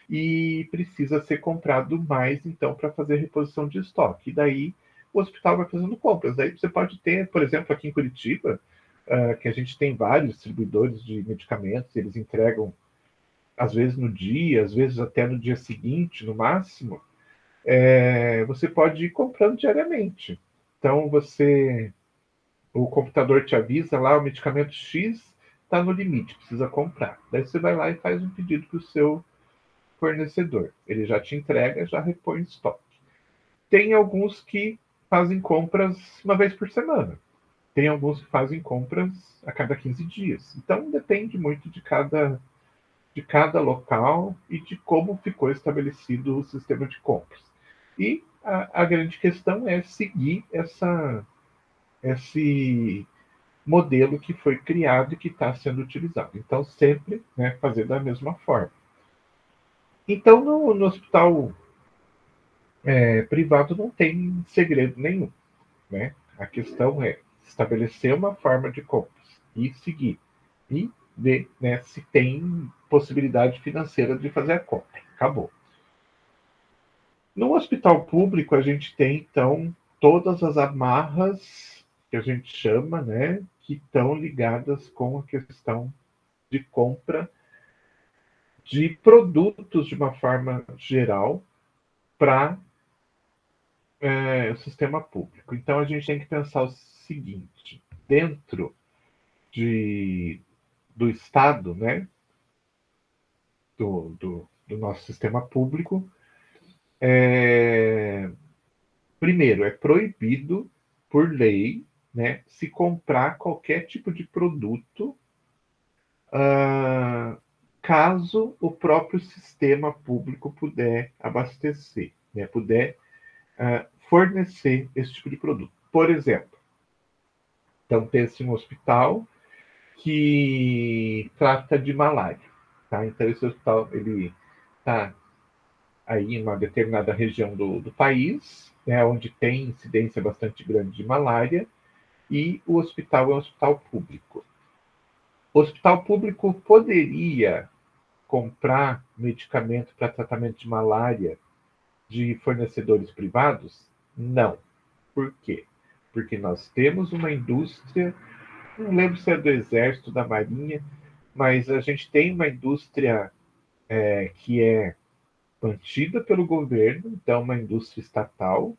E precisa ser comprado mais, então, para fazer reposição de estoque. E daí o hospital vai fazendo compras. Daí você pode ter, por exemplo, aqui em Curitiba, que a gente tem vários distribuidores de medicamentos, eles entregam às vezes no dia, às vezes até no dia seguinte, no máximo. Você pode ir comprando diariamente. Então, o computador te avisa lá, o medicamento X está no limite, precisa comprar. Daí você vai lá e faz um pedido para o seu fornecedor. Ele já te entrega, já repõe estoque. Tem alguns que fazem compras uma vez por semana. Tem alguns que fazem compras a cada 15 dias. Então, depende muito de cada local e de como ficou estabelecido o sistema de compras. E a grande questão é seguir esse modelo que foi criado e que está sendo utilizado. Então, sempre, né, fazer da mesma forma. Então, no hospital privado não tem segredo nenhum, né? A questão é estabelecer uma forma de compras e seguir. E ver, né, se tem possibilidade financeira de fazer a compra. Acabou. No hospital público, a gente tem, então, todas as amarras que a gente chama, né, que estão ligadas com a questão de compra de produtos de uma forma geral para o sistema público. Então, a gente tem que pensar o seguinte: dentro do Estado, né, do nosso sistema público, primeiro, é proibido por lei, né, se comprar qualquer tipo de produto caso o próprio sistema público puder abastecer, né, puder fornecer esse tipo de produto. Por exemplo, então pense um hospital que trata de malária, tá? Então esse hospital ele está aí em uma determinada região do país, né, onde tem incidência bastante grande de malária, e o hospital é um hospital público. O hospital público poderia comprar medicamento para tratamento de malária de fornecedores privados? Não. Por quê? Porque nós temos uma indústria, não lembro se é do Exército, da Marinha, mas a gente tem uma indústria que é mantida pelo governo, então uma indústria estatal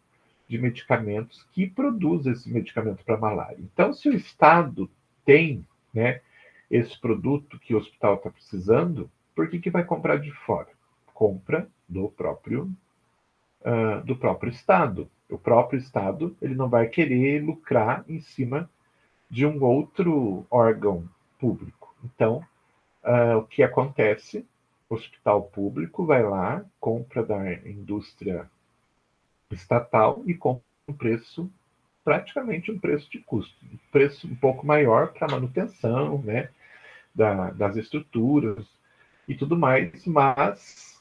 de medicamentos que produz esse medicamento para malária. Então, se o Estado tem, né, esse produto que o hospital está precisando, por que vai comprar de fora? Compra do próprio Estado. O próprio Estado ele não vai querer lucrar em cima de um outro órgão público. Então, o que acontece? O hospital público vai lá, compra da indústria estatal e compra um preço praticamente um preço de custo, um preço um pouco maior para manutenção, né, das estruturas e tudo mais, mas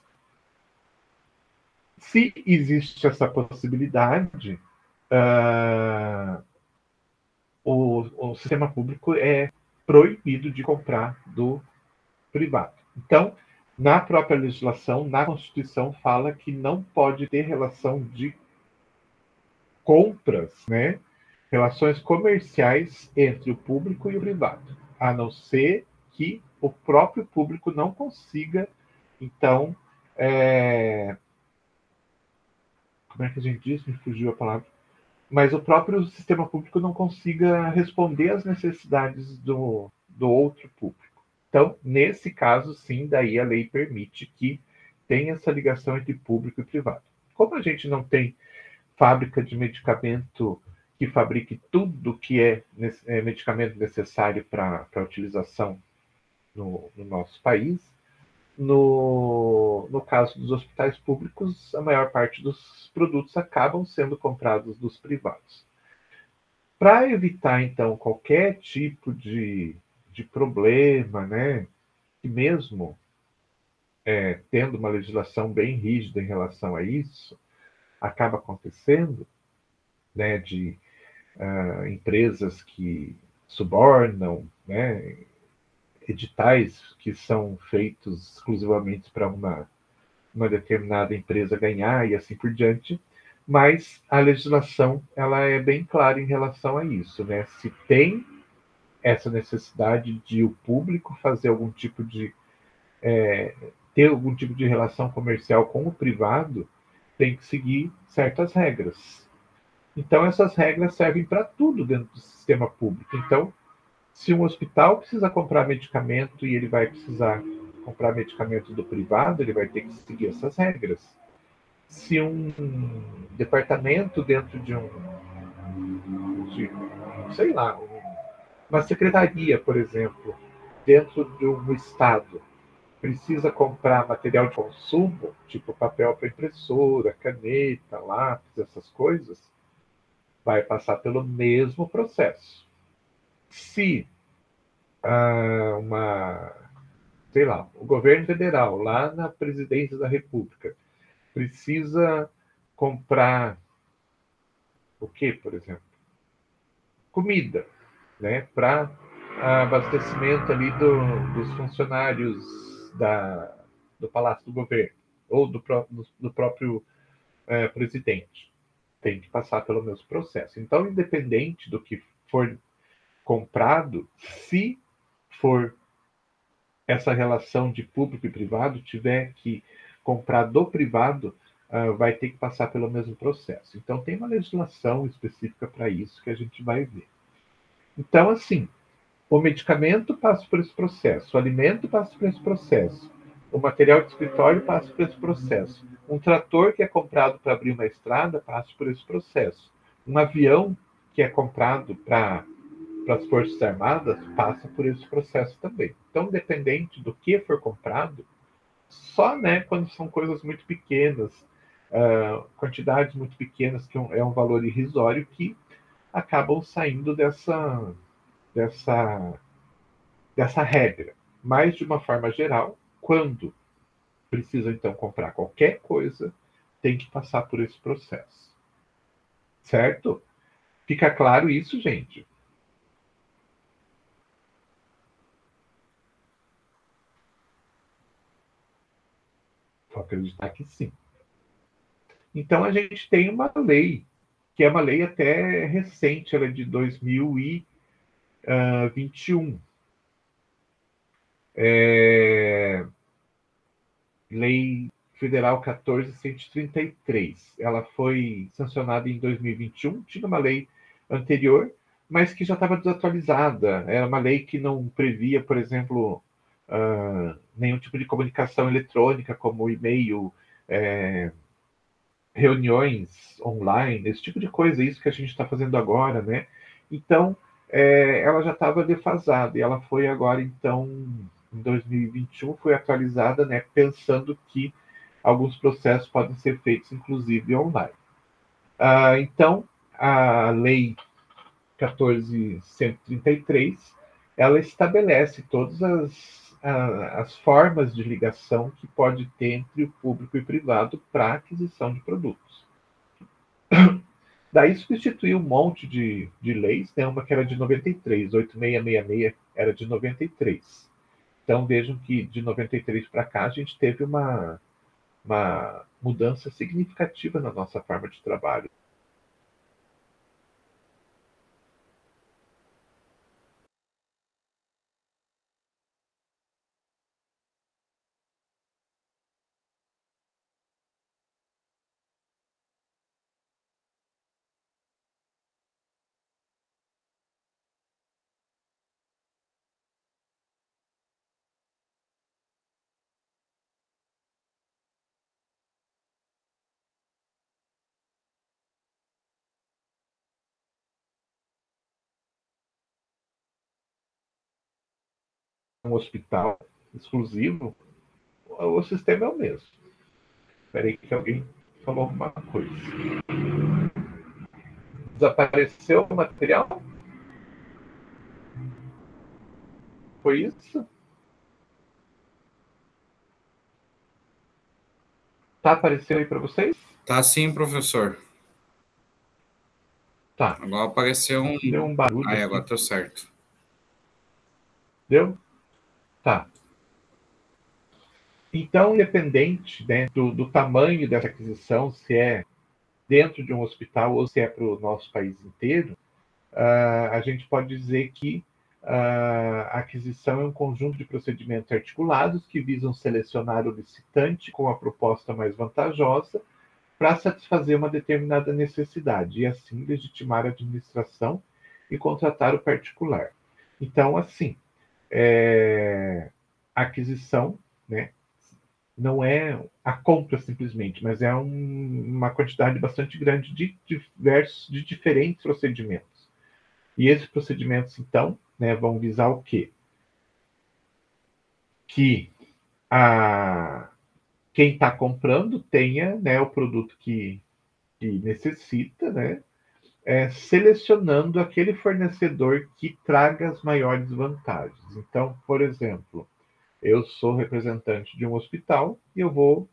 se existe essa possibilidade, o sistema público é proibido de comprar do privado. Então, na própria legislação, na Constituição, fala que não pode ter relação de compras, né? Relações comerciais entre o público e o privado, a não ser que o próprio público não consiga, então, como é que a gente diz? Me fugiu a palavra. Mas o próprio sistema público não consiga responder às necessidades do outro público. Então, nesse caso, sim, daí a lei permite que tenha essa ligação entre público e privado. Como a gente não tem fábrica de medicamento que fabrique tudo que é medicamento necessário para a utilização no nosso país, no caso dos hospitais públicos, a maior parte dos produtos acabam sendo comprados dos privados. Para evitar, então, qualquer tipo de problema, né, que mesmo tendo uma legislação bem rígida em relação a isso, acaba acontecendo, né, de empresas que subornam, né, editais que são feitos exclusivamente para uma determinada empresa ganhar e assim por diante, mas a legislação ela é bem clara em relação a isso, né? Se tem essa necessidade de o público fazer algum tipo de ter algum tipo de relação comercial com o privado, tem que seguir certas regras. Então essas regras servem para tudo dentro do sistema público. Então, se um hospital precisa comprar medicamento e ele vai precisar comprar medicamento do privado, ele vai ter que seguir essas regras. Se um departamento dentro de sei lá, uma secretaria, por exemplo, dentro de um estado, precisa comprar material de consumo, tipo papel para impressora, caneta, lápis, essas coisas, vai passar pelo mesmo processo. Se sei lá, o governo federal, lá na presidência da República, precisa comprar o quê, por exemplo? Comida, né? Para abastecimento ali dos funcionários do Palácio do Governo ou do próprio presidente. Tem que passar pelo mesmo processo. Então, independente do que for comprado, se for essa relação de público e privado, tiver que comprar do privado, vai ter que passar pelo mesmo processo. Então, tem uma legislação específica para isso que a gente vai ver. Então, assim, o medicamento passa por esse processo, o alimento passa por esse processo, o material de escritório passa por esse processo, um trator que é comprado para abrir uma estrada passa por esse processo, um avião que é comprado para as Forças Armadas passa por esse processo também. Então, independente do que for comprado, só, né, quando são coisas muito pequenas, quantidades muito pequenas, que é um valor irrisório, que acabam saindo dessa regra. Mas, de uma forma geral, quando precisa, então, comprar qualquer coisa, tem que passar por esse processo. Certo? Fica claro isso, gente? Vou acreditar que sim. Então, a gente tem uma lei, que é uma lei até recente, ela é de 2021. Lei Federal 14.133. Ela foi sancionada em 2021, tinha uma lei anterior, mas que já estava desatualizada. Era uma lei que não previa, por exemplo, nenhum tipo de comunicação eletrônica, como e-mail, reuniões online, esse tipo de coisa, isso que a gente está fazendo agora, né? Então, ela já estava defasada, e ela foi agora, então, em 2021, foi atualizada, né, pensando que alguns processos podem ser feitos, inclusive, online. Então, a Lei 14.133, ela estabelece todas as formas de ligação que pode ter entre o público e o privado para aquisição de produtos. Daí substituiu um monte de leis, né? Uma que era de 93, 8666 era de 93. Então vejam que de 93 para cá a gente teve uma mudança significativa na nossa forma de trabalho. Um hospital exclusivo, o sistema é o mesmo. Espera aí que alguém falou alguma coisa. Desapareceu o material? Foi isso? Tá aparecendo aí para vocês? Tá sim, professor. Tá. Agora apareceu um. Deu um barulho. Aí, aqui. agora tá certo. Deu? Tá. Então, independente, né, do tamanho dessa aquisição, se é dentro de um hospital ou se é para o nosso país inteiro, a gente pode dizer que a aquisição é um conjunto de procedimentos articulados que visam selecionar o licitante com a proposta mais vantajosa para satisfazer uma determinada necessidade e, assim, legitimar a administração e contratar o particular. Então, assim, a aquisição, né, não é a compra simplesmente, mas é uma quantidade bastante grande de diferentes procedimentos. E esses procedimentos, então, né, vão visar o quê? Que quem está comprando tenha, né, o produto que necessita, né, selecionando aquele fornecedor que traga as maiores vantagens. Então, por exemplo, eu sou representante de um hospital e eu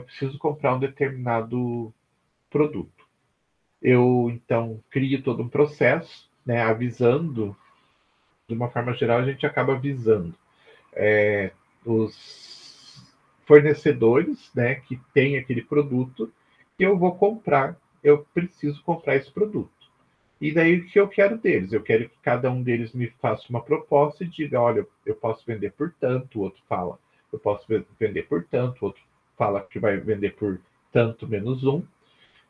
preciso comprar um determinado produto. Eu, então, crio todo um processo, né, avisando, de uma forma geral, a gente acaba avisando os fornecedores, né, que tem aquele produto, que eu vou comprar, eu preciso comprar esse produto. E daí o que eu quero deles? Eu quero que cada um deles me faça uma proposta e diga, olha, eu posso vender por tanto, o outro fala, eu posso vender por tanto, o outro fala que vai vender por tanto menos um,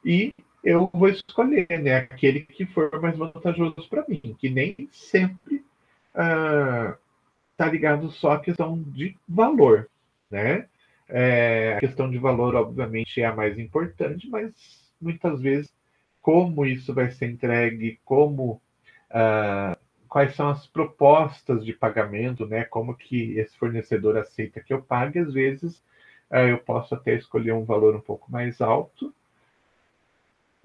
e eu vou escolher, né, aquele que for mais vantajoso para mim, que nem sempre está ligado só à questão de valor, né? A questão de valor, obviamente, é a mais importante, mas muitas vezes como isso vai ser entregue, quais são as propostas de pagamento, né? Como que esse fornecedor aceita que eu pague, às vezes eu posso até escolher um valor um pouco mais alto.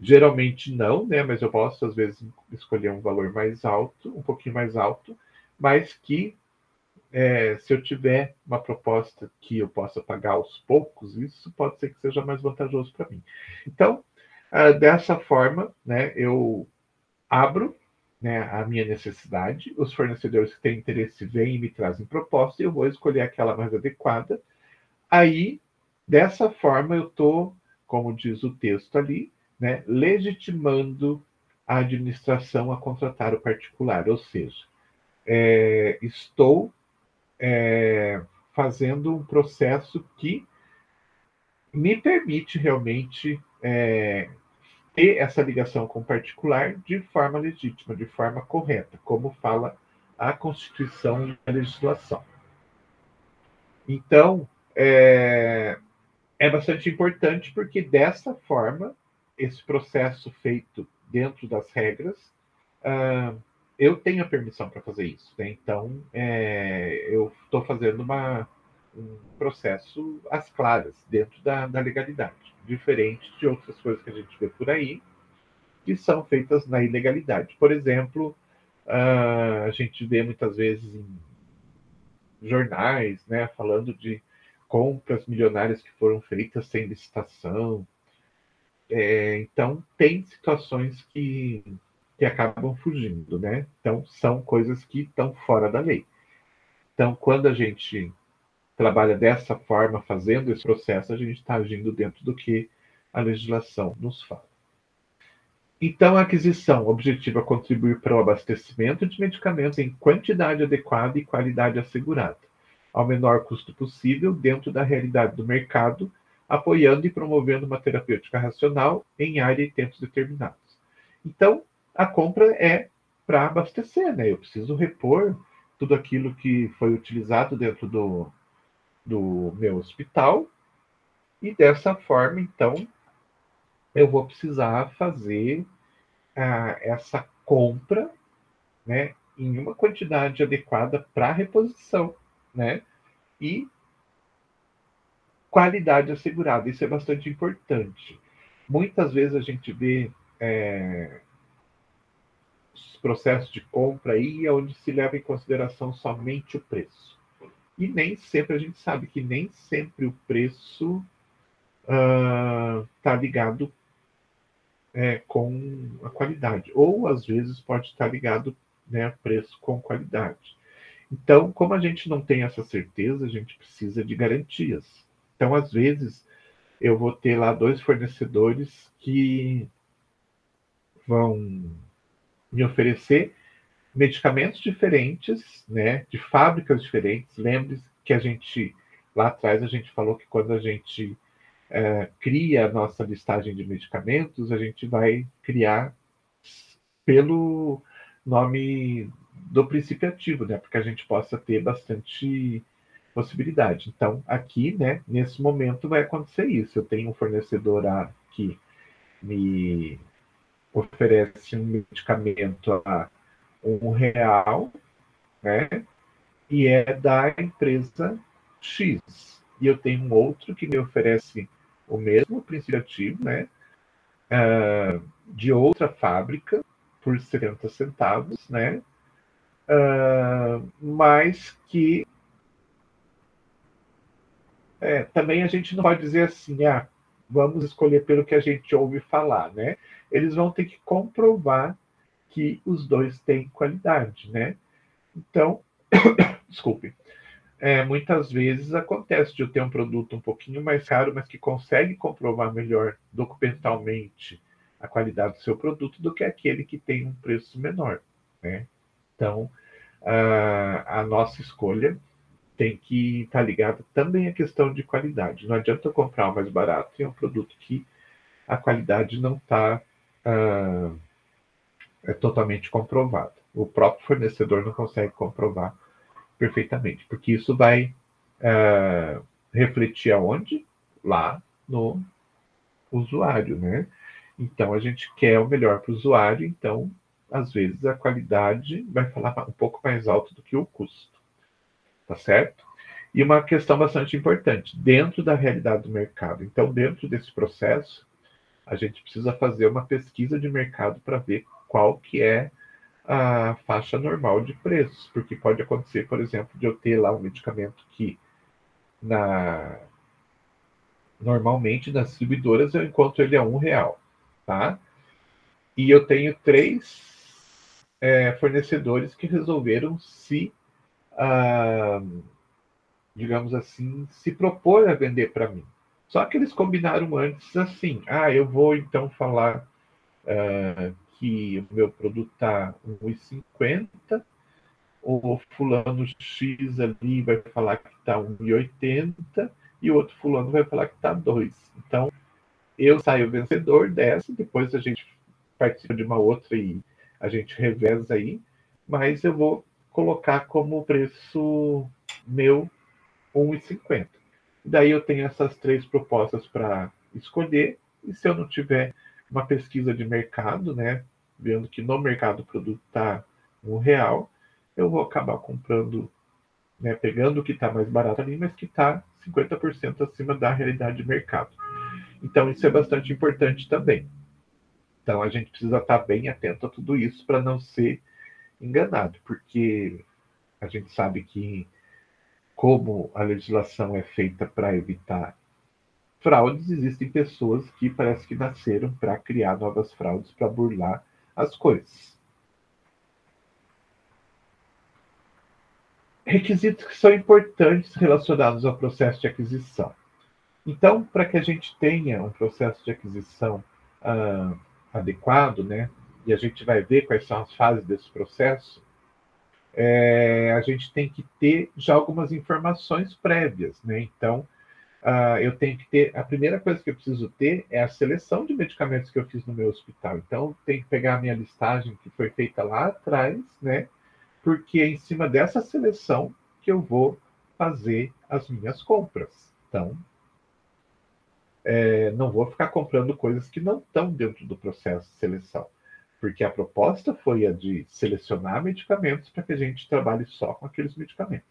Geralmente não, né? Mas eu posso, às vezes, escolher um valor mais alto, um pouquinho mais alto, mas que se eu tiver uma proposta que eu possa pagar aos poucos, isso pode ser que seja mais vantajoso para mim. Então, dessa forma, né, eu abro, né, a minha necessidade, os fornecedores que têm interesse vêm e me trazem proposta, e eu vou escolher aquela mais adequada. Aí, dessa forma, eu estou, como diz o texto ali, né, legitimando a administração a contratar o particular, ou seja, estou fazendo um processo que me permite realmente ter essa ligação com o particular de forma legítima, de forma correta, como fala a Constituição e a legislação. Então, é bastante importante porque, dessa forma, esse processo feito dentro das regras, eu tenho a permissão para fazer isso. Né? Então, eu estou fazendo um processo às claras, dentro da legalidade, diferente de outras coisas que a gente vê por aí, que são feitas na ilegalidade. Por exemplo, a gente vê muitas vezes em jornais, né, falando de compras milionárias que foram feitas sem licitação. Então, tem situações que acabam fugindo, né? Então, são coisas que estão fora da lei. Então, quando a gente trabalha dessa forma, fazendo esse processo, a gente está agindo dentro do que a legislação nos fala. Então, a aquisição objetiva contribuir para o abastecimento de medicamentos em quantidade adequada e qualidade assegurada, ao menor custo possível, dentro da realidade do mercado, apoiando e promovendo uma terapêutica racional em área e tempos determinados. Então, a compra é para abastecer, né? Eu preciso repor tudo aquilo que foi utilizado dentro do meu hospital, e dessa forma, então, eu vou precisar fazer essa compra, né, em uma quantidade adequada para reposição, né, e qualidade assegurada. Isso é bastante importante. Muitas vezes a gente vê os processos de compra aí onde se leva em consideração somente o preço. E nem sempre, a gente sabe que nem sempre o preço está ligado com a qualidade, ou às vezes pode estar ligado, né, preço com qualidade. Então, como a gente não tem essa certeza, a gente precisa de garantias. Então, às vezes, eu vou ter lá 2 fornecedores que vão me oferecer medicamentos diferentes, né, de fábricas diferentes. Lembre-se que lá atrás, a gente falou que quando a gente cria a nossa listagem de medicamentos, a gente vai criar pelo nome do princípio ativo, né? Porque a gente possa ter bastante possibilidade. Então, aqui, né, nesse momento vai acontecer isso. Eu tenho um fornecedor A que me oferece um medicamento a R$ 1, né? E é da empresa X. E eu tenho um outro que me oferece o mesmo princípio ativo, né? De outra fábrica, por 70 centavos, né? Mas que também a gente não pode dizer assim, vamos escolher pelo que a gente ouve falar, né? Eles vão ter que comprovar que os dois têm qualidade, né? Então, desculpe, muitas vezes acontece de eu ter um produto um pouquinho mais caro, mas que consegue comprovar melhor documentalmente a qualidade do seu produto do que aquele que tem um preço menor, né? Então, a nossa escolha tem que estar ligada também à questão de qualidade. Não adianta eu comprar o mais barato e é um produto que a qualidade não está totalmente comprovada. O próprio fornecedor não consegue comprovar perfeitamente, porque isso vai refletir aonde? Lá no usuário, né? Então, a gente quer o melhor para o usuário, então, às vezes, a qualidade vai falar um pouco mais alto do que o custo, tá certo? E uma questão bastante importante, dentro da realidade do mercado. Então, dentro desse processo, a gente precisa fazer uma pesquisa de mercado para ver qual que é a faixa normal de preços, porque pode acontecer, por exemplo, de eu ter lá um medicamento que normalmente nas distribuidoras eu encontro ele a R$ 1, tá? E eu tenho 3 fornecedores que resolveram digamos assim, se propor a vender para mim. Só que eles combinaram antes assim, eu vou então falar que o meu produto está R$ 1,50, o fulano X ali vai falar que está R$ 1,80 e o outro fulano vai falar que está R$ 2. Então, eu saio vencedor dessa, depois a gente participa de uma outra e a gente reveza aí, mas eu vou colocar como preço meu R$ 1,50. Daí eu tenho essas 3 propostas para escolher, e se eu não tiver uma pesquisa de mercado, né, vendo que no mercado o produto está R$ 1, eu vou acabar comprando, né, pegando o que está mais barato ali, mas que está 50% acima da realidade de mercado. Então, isso é bastante importante também. Então, a gente precisa estar bem atento a tudo isso para não ser enganado, porque a gente sabe que, como a legislação é feita para evitar fraudes, existem pessoas que parece que nasceram para criar novas fraudes, para burlar as coisas. Requisitos que são importantes relacionados ao processo de aquisição. Então, para que a gente tenha um processo de aquisição adequado, né, e a gente vai ver quais são as fases desse processo, a gente tem que ter já algumas informações prévias, né? Então, eu tenho que ter, a primeira coisa que eu preciso ter é a seleção de medicamentos que eu fiz no meu hospital. Então, tem que pegar a minha listagem que foi feita lá atrás, né? Porque é em cima dessa seleção que eu vou fazer as minhas compras. Então, não vou ficar comprando coisas que não estão dentro do processo de seleção, porque a proposta foi a de selecionar medicamentos para que a gente trabalhe só com aqueles medicamentos.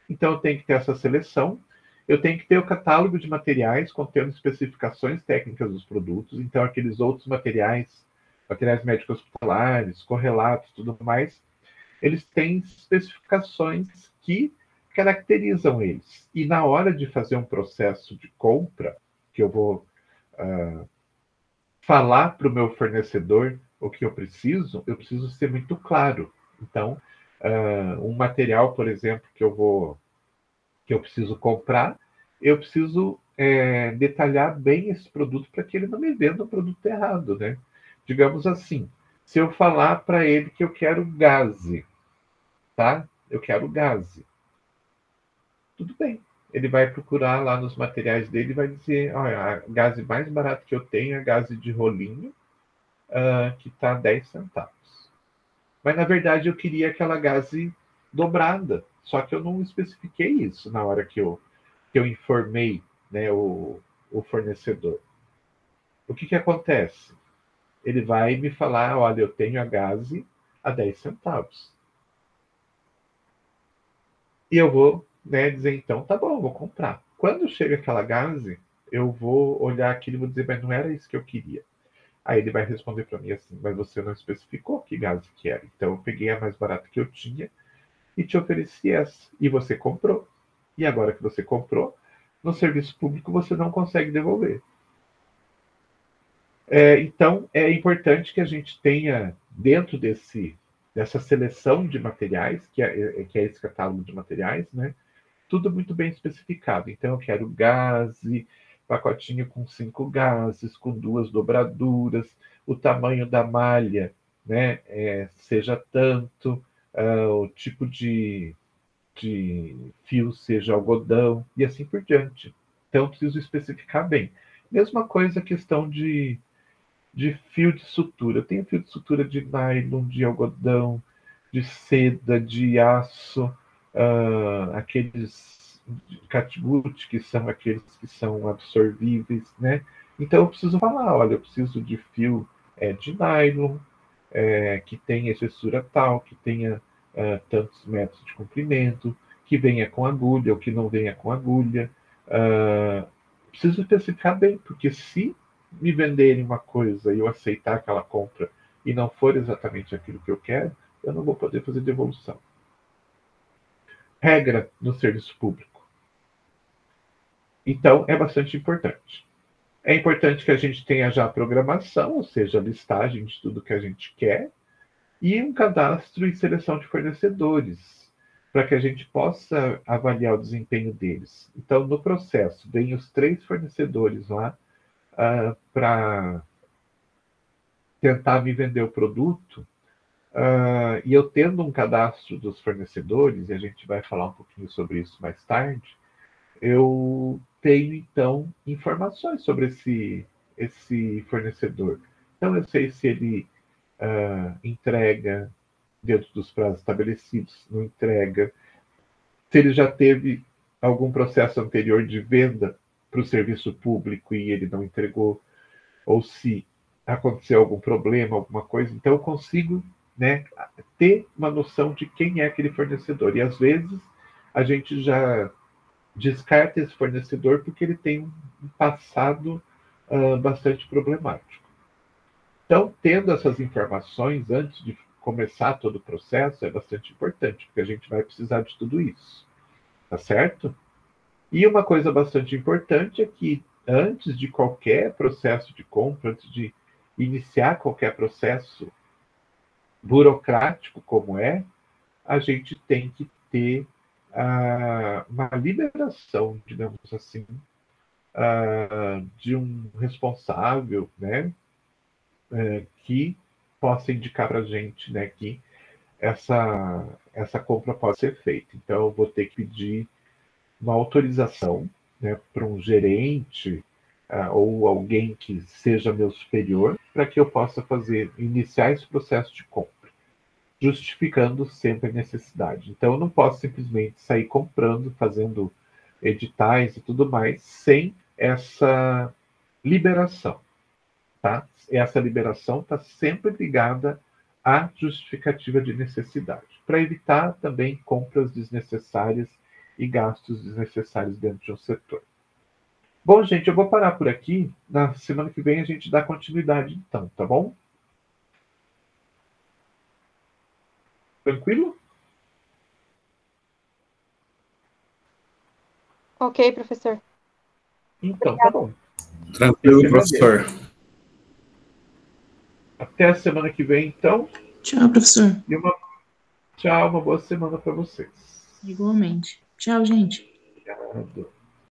Então, eu tenho que ter essa seleção, eu tenho que ter o catálogo de materiais contendo especificações técnicas dos produtos, então aqueles outros materiais médicos hospitalares, correlatos, tudo mais, eles têm especificações que caracterizam eles. E na hora de fazer um processo de compra, que eu vou falar para o meu fornecedor o que eu preciso ser muito claro. Então, um material, por exemplo, que eu preciso comprar, eu preciso detalhar bem esse produto para que ele não me venda um produto errado, né? Digamos assim, se eu falar para ele que eu quero gaze, tá? Eu quero gaze. Tudo bem. Ele vai procurar lá nos materiais dele e vai dizer, olha, a gaze mais barata que eu tenho é a gaze de rolinho, que está 10 centavos. Mas, na verdade, eu queria aquela gaze dobrada, só que eu não especifiquei isso na hora que eu informei, né, o fornecedor. O que acontece? Ele vai me falar, olha, eu tenho a gaze a 10 centavos. E eu vou, né, dizer, então, tá bom, eu vou comprar. Quando chega aquela gaze, eu vou olhar aquilo e vou dizer, mas não era isso que eu queria. Aí ele vai responder para mim assim, mas você não especificou que gaze que era. Então eu peguei a mais barata que eu tinha e te ofereci essa. E você comprou. E agora que você comprou, no serviço público você não consegue devolver. Então é importante que a gente tenha dentro dessa seleção de materiais, que é esse catálogo de materiais, né? Tudo muito bem especificado. Então, eu quero gaze, pacotinho com 5 gases, com 2 dobraduras, o tamanho da malha, né, seja tanto, o tipo de fio seja algodão, e assim por diante. Então, eu preciso especificar bem. Mesma coisa a questão de fio de sutura. Eu tenho fio de sutura de nylon, de algodão, de seda, de aço, aqueles catgut, que são aqueles que são absorvíveis, né? Então eu preciso falar, olha, eu preciso de fio de nylon, que tenha espessura tal, que tenha tantos metros de comprimento, que venha com agulha ou que não venha com agulha. Preciso especificar bem, porque se me venderem uma coisa e eu aceitar aquela compra e não for exatamente aquilo que eu quero, eu não vou poder fazer devolução. Regra no serviço público. Então, é bastante importante. É importante que a gente tenha já a programação, ou seja, a listagem de tudo que a gente quer, e um cadastro e seleção de fornecedores, para que a gente possa avaliar o desempenho deles. Então, no processo, vem os 3 fornecedores lá para tentar me vender o produto, e eu tendo um cadastro dos fornecedores, e a gente vai falar um pouquinho sobre isso mais tarde, eu tenho, então, informações sobre esse fornecedor. Então, eu sei se ele entrega dentro dos prazos estabelecidos, não entrega, se ele já teve algum processo anterior de venda para o serviço público e ele não entregou, ou se aconteceu algum problema, alguma coisa. Então, eu consigo, né, ter uma noção de quem é aquele fornecedor. E, às vezes, a gente já descarta esse fornecedor porque ele tem um passado bastante problemático. Então, tendo essas informações antes de começar todo o processo é bastante importante, porque a gente vai precisar de tudo isso, tá certo? E uma coisa bastante importante é que antes de qualquer processo de compra, antes de iniciar qualquer processo burocrático como a gente tem que ter uma liberação, digamos assim, de um responsável, né, que possa indicar para a gente, né, que essa compra pode ser feita. Então, eu vou ter que pedir uma autorização, né, para um gerente ou alguém que seja meu superior, para que eu possa iniciar esse processo de compra, justificando sempre a necessidade. Então, eu não posso simplesmente sair comprando, fazendo editais e tudo mais, sem essa liberação, tá? Essa liberação está sempre ligada à justificativa de necessidade, para evitar também compras desnecessárias e gastos desnecessários dentro de um setor. Bom, gente, eu vou parar por aqui. Na semana que vem a gente dá continuidade, então, tá bom? Tranquilo? Ok, professor. Então, tá bom. Tranquilo, professor. Até a semana que vem, então. Tchau, professor. Tchau, uma boa semana para vocês. Igualmente. Tchau, gente. Obrigado.